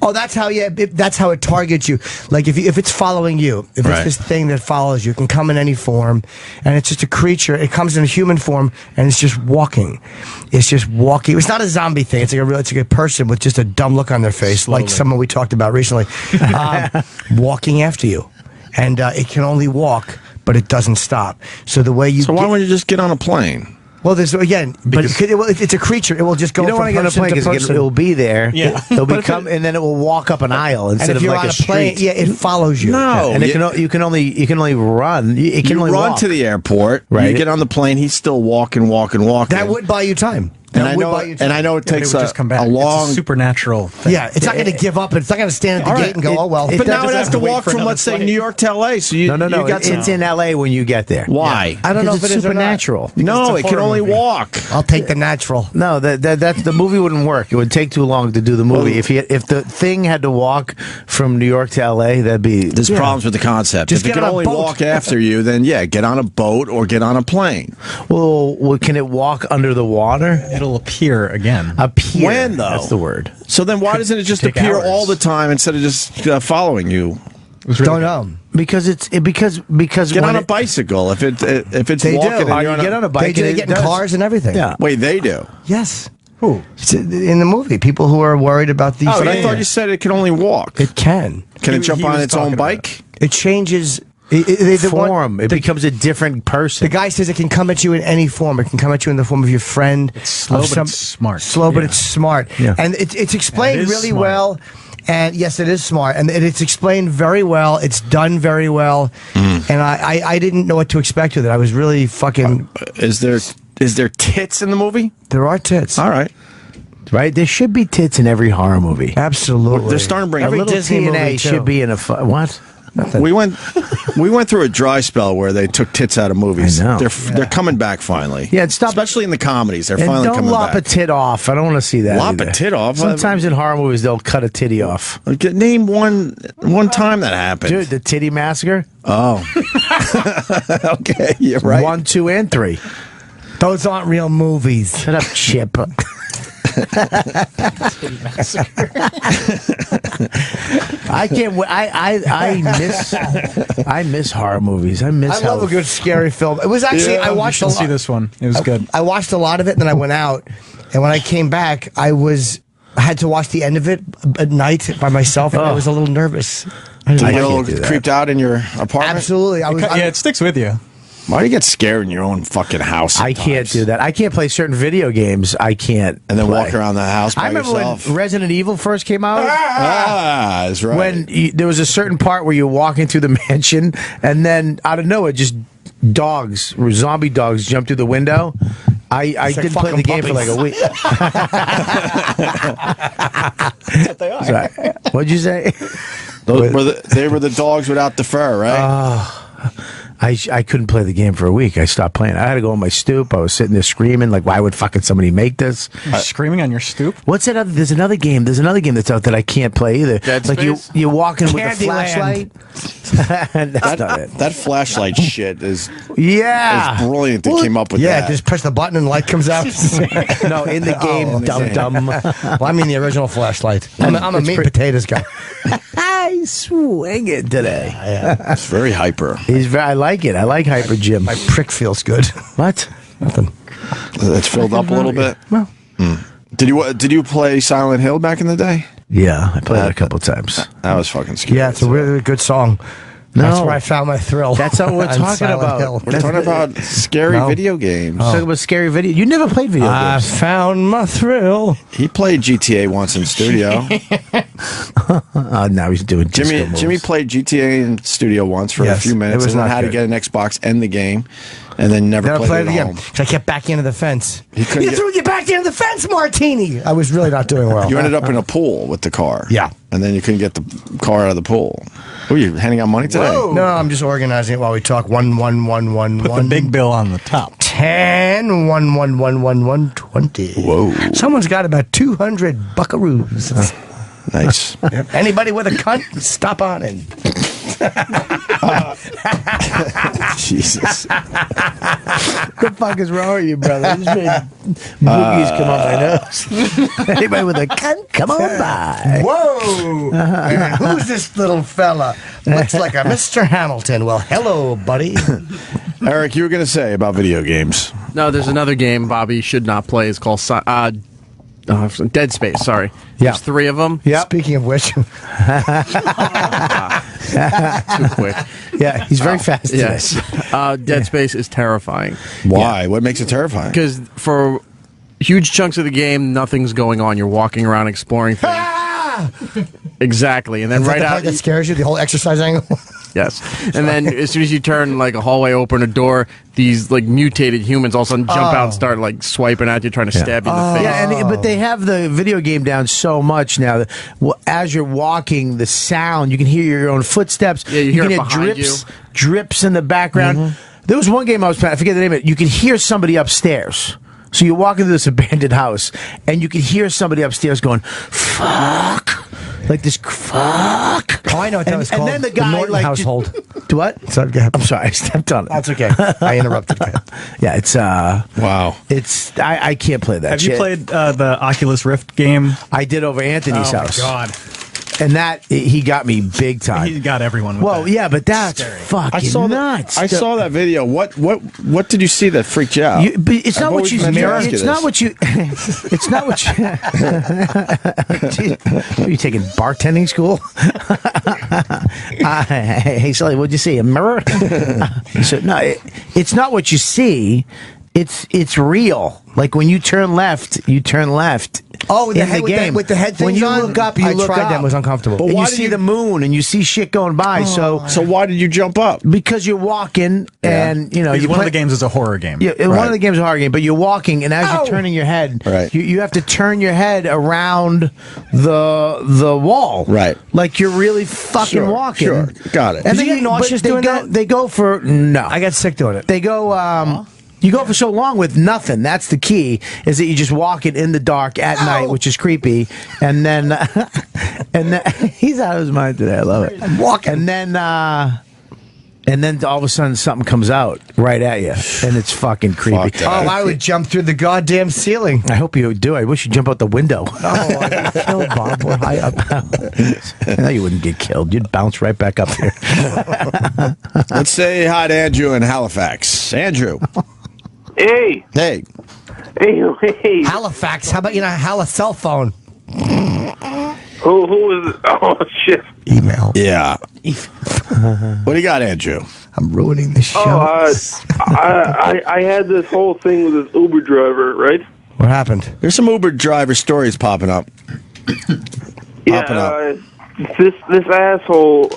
Oh, that's how. Yeah, that's how it targets you. Like if it's following you, if Right. it's this thing that follows you, it can come in any form, and it's just a creature. It comes in a human form, and it's just walking. It's just walking. It's not a zombie thing. It's like a person with just a dumb look on their face, like someone we talked about recently, walking after you, and it can only walk, but it doesn't stop. So the way you So why don't you just get on a plane? Well, there's again, but it's a creature. It will just go. You don't from want to get on a person plane to because person. it will be there. Yeah. It'll become, and then it will walk up an aisle And instead if of you're like on a a plane, street. it follows you. No, And you can only run. It can you only run walk. to the airport. Right. You get on the plane. He's still walking. That would buy you time. And I know it takes just come back. a long. It's a supernatural thing. Yeah, it's not going to give up. It's not going to stand at the gate and go, "Oh well." But now it doesn't has have to to wait walk for from, another let's say, flight. New York to L.A. So you, No. you got It's in L.A. when you get there. Why? I don't know if Because it it's is or not. supernatural. No, It's a it can horror only movie. walk. I'll take the natural. No, that's the movie wouldn't work. It would take too long to do the movie. If the thing had to walk from New York to L.A., that'd be. There's problems with the concept. Just if it get can on a only boat. walk after you, then yeah, get on a boat or get on a plane. Well, can it walk under the water? It'll appear again. Appear. When, though? That's the word. So then why doesn't it just take appear hours. all the time instead of just following you? Don't know. Because because Get when on a it- bicycle if it's They walking. do. and Oh, you're you get on a bike. They do. and They it get in does. cars and everything. Yeah. Wait, they do. Yes. Who? It's in the movie, people who are worried about these. But I things. thought you said it can only walk. It can. Can it jump he on was its own talking about bike? It changes. Form. It becomes a different person. The guy says it can come at you in any form. It can come at you in the form of your friend. It's slow, but it's smart. Slow, but Yeah. it's smart. Yeah. And it's explained And it is really smart. well. And yes, it is smart. And it's explained very well. It's done very well. And I didn't know what to expect with it. I was really fucking. Is there tits in the movie? There are tits. All right. Right? There should be tits in every horror movie. Absolutely. They're starting to bring A Every little Disney TNA movie, too. should be in a what? We went through a dry spell where they took tits out of movies. I know. They're coming back finally. Yeah, stop. Especially in the comedies. They're And finally don't coming lop back. a tit off. I don't want to see that. Lop either. a tit off? Sometimes in horror movies they'll cut a titty off. Name one time that happened. Dude, the Titty Massacre. Oh. Okay, you're right. 1, 2, and 3. Those aren't real movies. Shut up, Chip. I can't. I miss horror movies. I love a good scary film. It was actually I watched You a should see lot. this one. It was good. I watched a lot of it, and then I went out. And when I came back, I had to watch the end of it at night by myself, and I was a little nervous. Did you get a can't do little that. creeped out in your apartment? Absolutely, I was. Yeah, it sticks with you. Why do you get scared in your own fucking house? I can't do that. I can't play certain video games. I can't. And then play. walk around the house by I remember yourself. when Resident Evil first came out. Ah, that's right. When there was a certain part where you're walking through the mansion, and then out of nowhere, just zombie dogs jump through the window. I didn't play the game for like a week. That's what they are. Sorry. What'd you say? They were the dogs without the fur, right? I couldn't play the game for a week. I stopped playing. I had to go on my stoop. I was sitting there screaming, like, why would fucking somebody make this? You're screaming on your stoop? What's that other? There's another game that's out that I can't play either. Dead like Space? you're walking with a Candyland. flashlight. That's not it. That flashlight shit is Yeah. brilliant. They came up with Yeah, that. just press the button and light comes out. No, in the game, dumb. Well, I mean the original flashlight. I'm a meat and potatoes guy. I swing it today. It's very hyper. I like it. I like Hyper Jim. My prick feels good. What? Nothing. It's filled up a little bit. Well, Did you play Silent Hill back in the day? yeah, I played it a couple times. That was fucking scary. Yeah, it's a really good song. No. That's where I found my thrill. That's what we're on talking Silent about. Hill. We're talking about scary No. video games. Talking about scary video. You never played video I games. found my thrill. He played GTA once in studio. Now he's doing disco moves. Jimmy played GTA in studio once for a Yes, few it minutes, was and then not had to good. get an Xbox and the game, and then never Then I played played it it at again. home. So I kept backing into the fence. He couldn't You get- threw your back into the fence, Martini. I was really not doing well. You ended up in a pool with the car. Yeah. And then you couldn't get the car out of the pool. Oh, you handing out money today? No, I'm just organizing it while we talk. 1 1 1 1 Put 1. the big bill on the top. 10 1 1 1 1 1 20. Whoa. Someone's got about 200 buckaroos. Nice. Yep. Anybody with a cunt, stop on in. Jesus. What the fuck is wrong with you, brother? I just made boogies come on my nose. Anybody with a cunt, come on by. Whoa! And who's this little fella? Looks like a Mr. Hamilton. Well, hello, buddy. Eric, you were going to say about video games. No, there's another game Bobby should not play. It's called Dead Space. Sorry. Yeah. There's 3 of them. Yeah. Speaking of which, Too quick. Yeah, he's very fast today. Yes. Dead Space is terrifying. Why? What makes it terrifying? Because for huge chunks of the game, nothing's going on. You're walking around exploring things. Exactly. And then Is that right the out. part that scares you, the whole exercise angle? Yes. And then as soon as you turn like a hallway open, a door, these like mutated humans all of a sudden jump out and start like swiping at you, trying to stab you in the face. Yeah, but they have the video game down so much now that as you're walking, the sound, you can hear your own footsteps. Yeah, you hear can it behind drips in the background. There was one game I was playing, I forget the name of it. You can hear somebody upstairs. So you're walking through this abandoned house, and you can hear somebody upstairs going, fuck. Like this, fuck. Oh, I know what that was called. And then the guy, Norton like, household. Do what? Sorry, go ahead. I'm sorry, I stepped on it. That's okay. I interrupted. Yeah, it's wow. It's I can't play that. Have shit. you played the Oculus Rift game? I did over Anthony's Oh house. my God. And that he got me big time. He got everyone. With Well, that. yeah, but that's fucking I saw nuts. I saw that video. What did you see that freaked you out? But it's not what you. It's It's not what you. It's not what you. Are you taking bartending school? Hey, Sully, what'd you see? A mirror? So, no, it's not what you see. It's real. Like when you turn left, you turn left. Oh, with in the, the game. with the head things when you on? look up, I you look tried up. that. It was uncomfortable. And why you did see you- the moon, and you see shit going by. So why did you jump up? because you're walking, and you know Because you one of the games is a horror game. Yeah, one of the games is a horror game, but you're walking, and as Ow! you're turning your head, Right. you have to turn your head around the wall, Right. Like you're really fucking Sure, walking. sure. Got it. And Did then you get nauseous but they doing go, that? They go for no. I got sick doing it. They go. You go for so long with nothing. That's the key. Is that you just walk it in the dark at night, which is creepy, and then he's out of his mind today. I love it. I'm walking. And then all of a sudden something comes out right at you, and it's fucking creepy. Fuck that. Oh, I would jump through the goddamn ceiling. I hope you do. I wish you'd jump out the window. Oh, I'd get killed, Bob. We're high up. No, you wouldn't get killed. You'd bounce right back up here. Let's say hi to Andrew in Halifax. Andrew. Hey, Hey. hey. Halifax. How about you not a cell phone? Who is it? Oh, shit. Email. Yeah. What do you got, Andrew? I'm ruining the show. I had this whole thing with this Uber driver, right? What happened? There's some Uber driver stories popping up. Popping up. This asshole,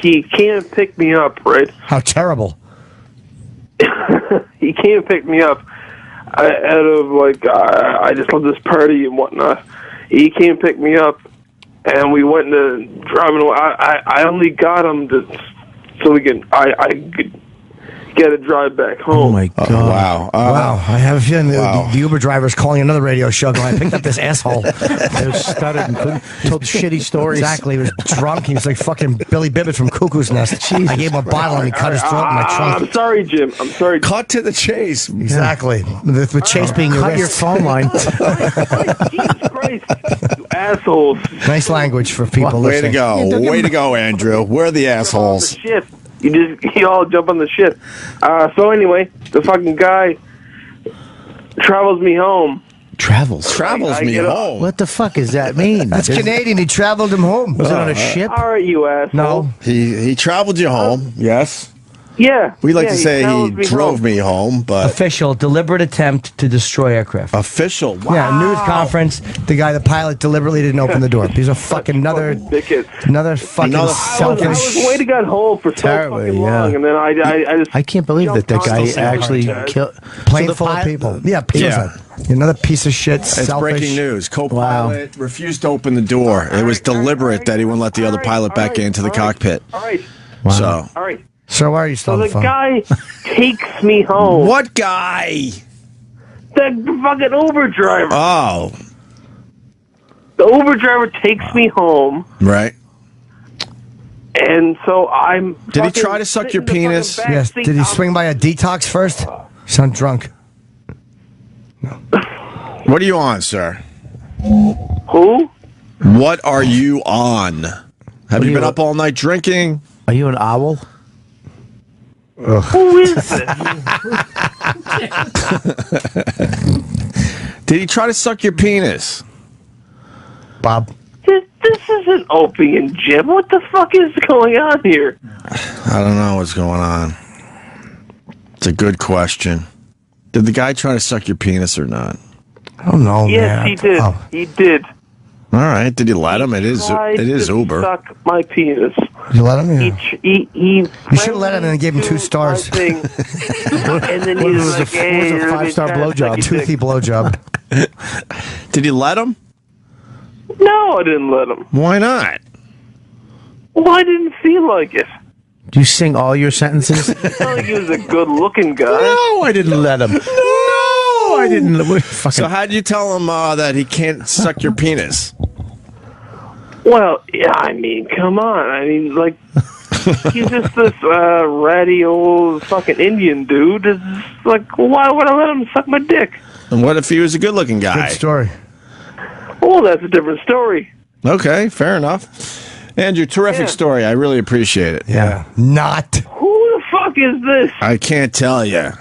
he can't pick me up, right? How terrible. He can't pick me up out of, like, I just love this party and whatnot. He can't pick me up, and we went to driving away. I only got him so we can, I could get a drive back home. Oh my god! Wow. Wow. I have a feeling Wow. the Uber driver's calling another radio show going, I picked up this asshole. He was stuttered and told shitty stories. Exactly. He was drunk. He was like fucking Billy Bibbit from Cuckoo's Nest. I gave him a bottle and he cut his throat in my trunk. I'm sorry, Jim. I'm sorry. Cut to the chase. Exactly. With Chase being your Cut your wrist. phone line. Jesus Christ, you assholes. Nice language for people Way to listening. go. Way to go, Andrew. We're the assholes. Shit. You all jump on the shit. So anyway, the fucking guy travels me home. Travels. Travels I me get home. What the fuck does that mean? That's Canadian. He traveled him home. Was it on a ship? All right, you asshole. No. He traveled you home. Yes. Yeah. We like yeah, to say travels he me drove home. me home, but Official deliberate attempt to destroy aircraft. official. Wow. Yeah, news conference. The guy, the pilot, deliberately didn't open the door. He's a fucking another Dickhead. fucking I was selfish. waiting to get home for so Terribly, fucking yeah. long, and then I just I can't believe that jumped guy onto the actually car. killed. Plane So the full of pilot- people. Yeah, people. Yeah. Another piece of shit. It's Selfish. breaking news. Co-pilot refused to open the door. It was deliberate that he wouldn't let the other pilot back into the cockpit. All right. So, All right. So why are you still So on the the phone? guy takes me home. what guy? The fucking Uber driver. Oh, The Uber driver takes me home, right. and so I'm. Did he fucking try to suck your sitting in the penis? fucking Yes. backseat. Did he swing by a detox first? You sound drunk. What are you on, sir? Who? What are you on? Have you been up all night drinking? Are you an owl? Who is this? Did he try to suck your penis? Bob. This isn't Opie and Jim. What the fuck is going on here? I don't know what's going on. It's a good question. Did the guy try to suck your penis or not? I don't know, Yes, man. he did. Oh. He did. All right. Did you let him? It is Tried to Uber. Suck my penis. Did you let him? Yeah. He You should have let him and gave him 2 stars. and then What he was was a like, hey, 5-star blowjob? Toothy blowjob. Did you let him? No, I didn't let him. Why not? Well, I didn't feel like it. Do you sing all your sentences? It's not like he was a good-looking guy. No, I didn't let him. No, I didn't. So how did you tell him that he can't suck your penis? Well, yeah, I mean, come on. I mean, like, he's just this ratty old fucking Indian dude. It's like, why would I let him suck my dick? And what if he was a good-looking guy? Good story. Well, that's a different story. Okay, fair enough. Andrew, terrific story. I really appreciate it. Yeah. Not. Who the fuck is this? I can't tell you,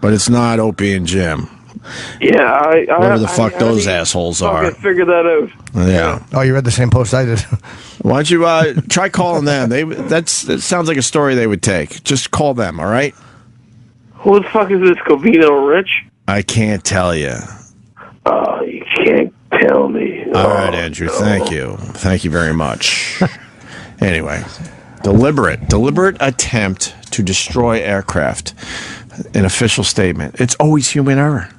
but it's not Opie and Jim. Yeah, Whoever the fuck those assholes are. I figure that out. Yeah. Oh, you read the same post I did. Why don't you try calling them? That sounds like a story they would take. Just call them, all right? Who the fuck is this, Covino Rich? I can't tell you. Oh, you can't tell me. All right, Andrew. Thank you. Thank you very much. Anyway, deliberate attempt to destroy aircraft. An official statement. It's always human error.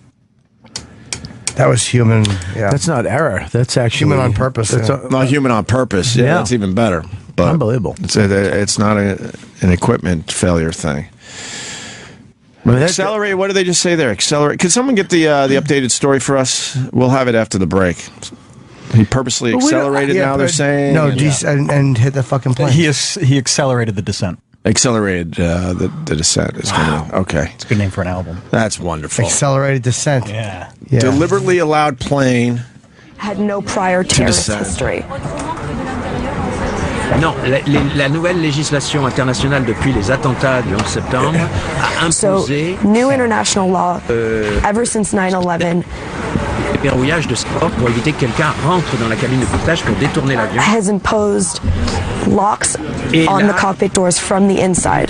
That was human. Yeah. That's not error. That's actually Human on purpose. That's Yeah. Not human on purpose. Yeah, that's even better. But unbelievable. It's not an equipment failure thing. Accelerate. What did they just say there? Accelerate. Could someone get the updated story for us? We'll have it after the break. He purposely accelerated. Now they're saying no. And hit the fucking plane. He accelerated the descent. Accelerated the descent is coming. Okay, it's a good name for an album. That's wonderful. Accelerated descent. Yeah. Deliberately allowed plane. Had no prior terrorist history. Non, la nouvelle législation internationale depuis les attentats du 11 septembre a imposé new international law ever since 9/11 le verrouillage de sport pour éviter que quelqu'un rentre dans la cabine de pilotage pour détourner l'avion. has imposed locks on the cockpit doors from the inside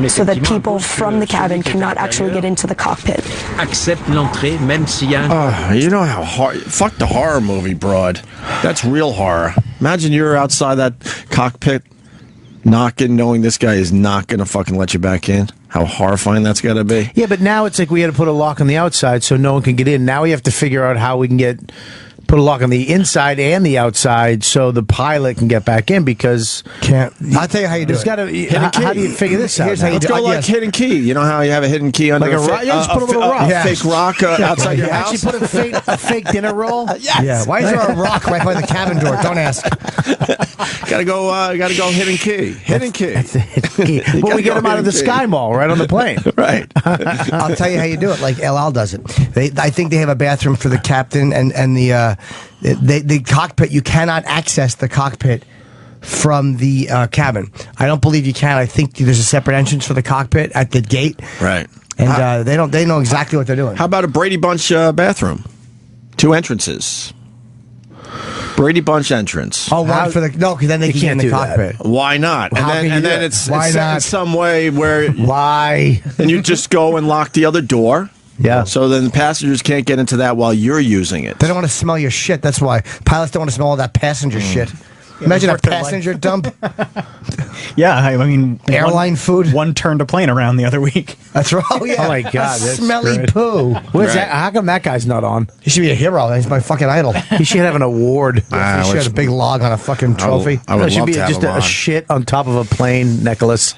so that people from the cabin cannot actually get into the cockpit. Accepte l'entrée même s'il y a un... You know how hard... Fuck the horror movie, broad. That's real horror. Imagine you're outside that cockpit knocking, knowing this guy is not going to fucking let you back in. How horrifying that's got to be. Yeah, but now it's like we had to put a lock on the outside so no one can get in. Now we have to figure out how we can put a lock on the inside and the outside so the pilot can get back in because I'll tell you how you do it. How do you figure this out? Here's how you Let's do go like hidden key. You know how you have a hidden key under Like a rock? Yeah, just put a little rock. fake rock outside your house. Actually put a fake dinner roll? Yes. Yeah. Why is there a rock right by the cabin door? Don't ask. Gotta go hidden key. Hidden key. Well, we get them out of the Sky Mall right on the plane. Right. I'll tell you how you do it. Like El Al does it. I think they have a bathroom for the captain and the cockpit. You cannot access the cockpit from the cabin. I don't believe you can. I think there's a separate entrance for the cockpit at the gate. Right. And they know exactly what they're doing. How about a Brady Bunch bathroom? 2 entrances. Brady Bunch entrance. Oh, one for the because then they can get in the cockpit. Why not? And then it's Why set not? in some way where Why? then you just go and lock the other door. Yeah. So then the passengers can't get into that while you're using it. They don't want to smell your shit. That's why pilots don't want to smell all that passenger shit. Imagine a passenger dump. Yeah, I mean, airline food. One turned a plane around the other week. That's right. Oh yeah. Oh my God, that's smelly great. poo. What's that? How come that guy's not on? He should be a hero. He's my fucking idol. He should have an award. He should have a big log on a fucking trophy. I would It should love be to have just him a on. shit on top of a plane, Nicholas.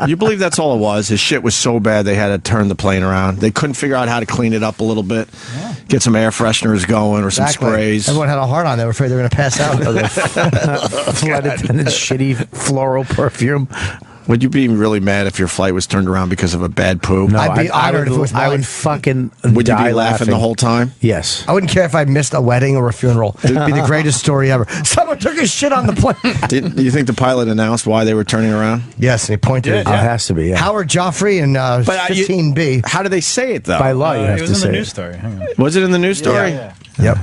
You believe that's all it was? His shit was so bad they had to turn the plane around. They couldn't figure out how to clean it up a little bit. Yeah. Get some air fresheners going or some sprays. Everyone had a heart on. They were afraid they were going to pass out. Flight attendant's shitty floral perfume. Would you be really mad if your flight was turned around because of a bad poo? No, I'd be honored if it was I mine. would fucking Would you die be laughing the whole time? Yes. I wouldn't care if I missed a wedding or a funeral. It'd be the greatest story ever. Someone took his shit on the plane. Do you think the pilot announced why they were turning around? Yes, he pointed it. It has to be, yeah. Howard Joffrey and 15B. How do they say it, though? By law, you have It to was in say the it. news story. Hang on. Was it in the news story? Yeah. Yep.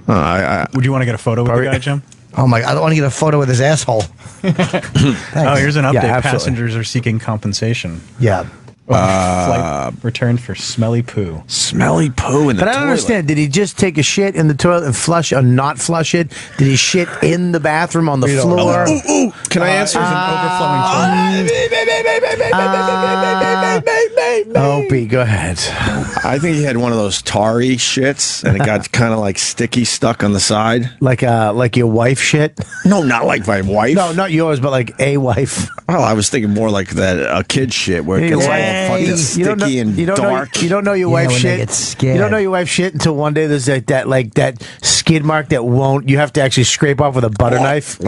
I Would you want to get a photo with the guy, Jim? Oh my! I don't want to get a photo with his asshole. Oh, here's an update. Yeah, absolutely. Passengers are seeking compensation. Yeah. Flight returned for smelly poo. Smelly poo in the But I don't toilet. understand. Did he just take a shit in the toilet and flush or not flush it? Did he shit in the bathroom on the floor? Can I answer? Opie, go ahead. I think he had one of those tarry shits, and it got kind of like sticky stuck on the side. Like your wife shit? No, not like my wife. No, not yours, but like a wife. Oh, I was thinking more like that a kid shit where it gets all fucking sticky and dark. You don't know your wife's when they shit. get scared. You don't know your wife's shit until one day there's that skid mark that won't. You have to actually scrape off with a butter knife.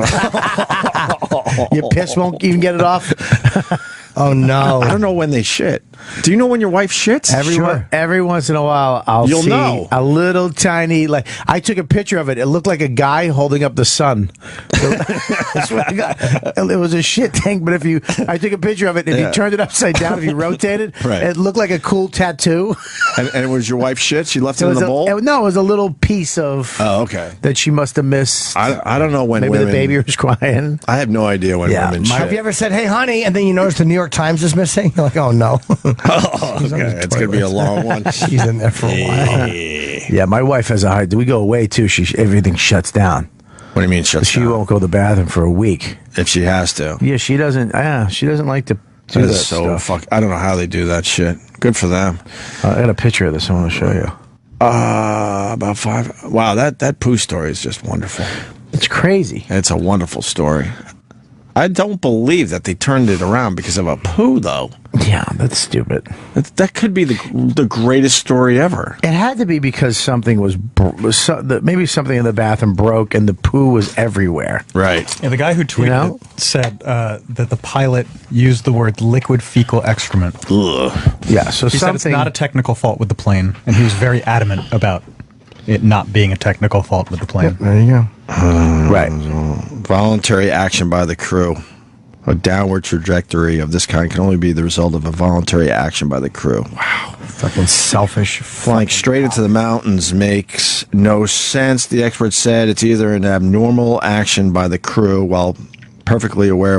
Your piss won't even get it off. Oh no! I don't know when they shit. Do you know when your wife shits? Every once in a while, You'll see know. A little tiny, like, I took a picture of it. It looked like a guy holding up the sun. I swear to God. It was a shit tank, but I took a picture of it. If you turned it upside down, if you rotated, it looked like a cool tattoo. And it was your wife's shit? She left it in the bowl? No, it was a little piece of. Oh, okay. That she must have missed. I don't know when Maybe women, the baby was crying. I have no idea when women shit. Have you ever said, "Hey, honey," and then you notice the New York Times is missing? You're like, "Oh no." Oh, okay. It's going to be a long one. She's in there for a while. Yeah, my wife has a high. We go away too. Everything shuts down. What do you mean shuts down? She won't go to the bathroom for a week if she has to. Yeah, she doesn't. She doesn't like to do that stuff. I don't know how they do that shit. Good for them. I got a picture of this. I want to show you. About 5. Wow, that poo story is just wonderful. It's crazy. It's a wonderful story. I don't believe that they turned it around because of a poo, though. Yeah, that's stupid. That could be the greatest story ever. It had to be because something maybe something in the bathroom broke and the poo was everywhere. Right. Yeah, the guy who tweeted it said that the pilot used the word liquid fecal excrement. Ugh. Yeah, so he said it's not a technical fault with the plane, and he was very adamant about it not being a technical fault with the plane. Yep, there you go. Right. Voluntary action by the crew. A downward trajectory of this kind can only be the result of a voluntary action by the crew. Wow. Fucking selfish. Flying straight into the mountains makes no sense, the expert said. It's either an abnormal action by the crew while perfectly aware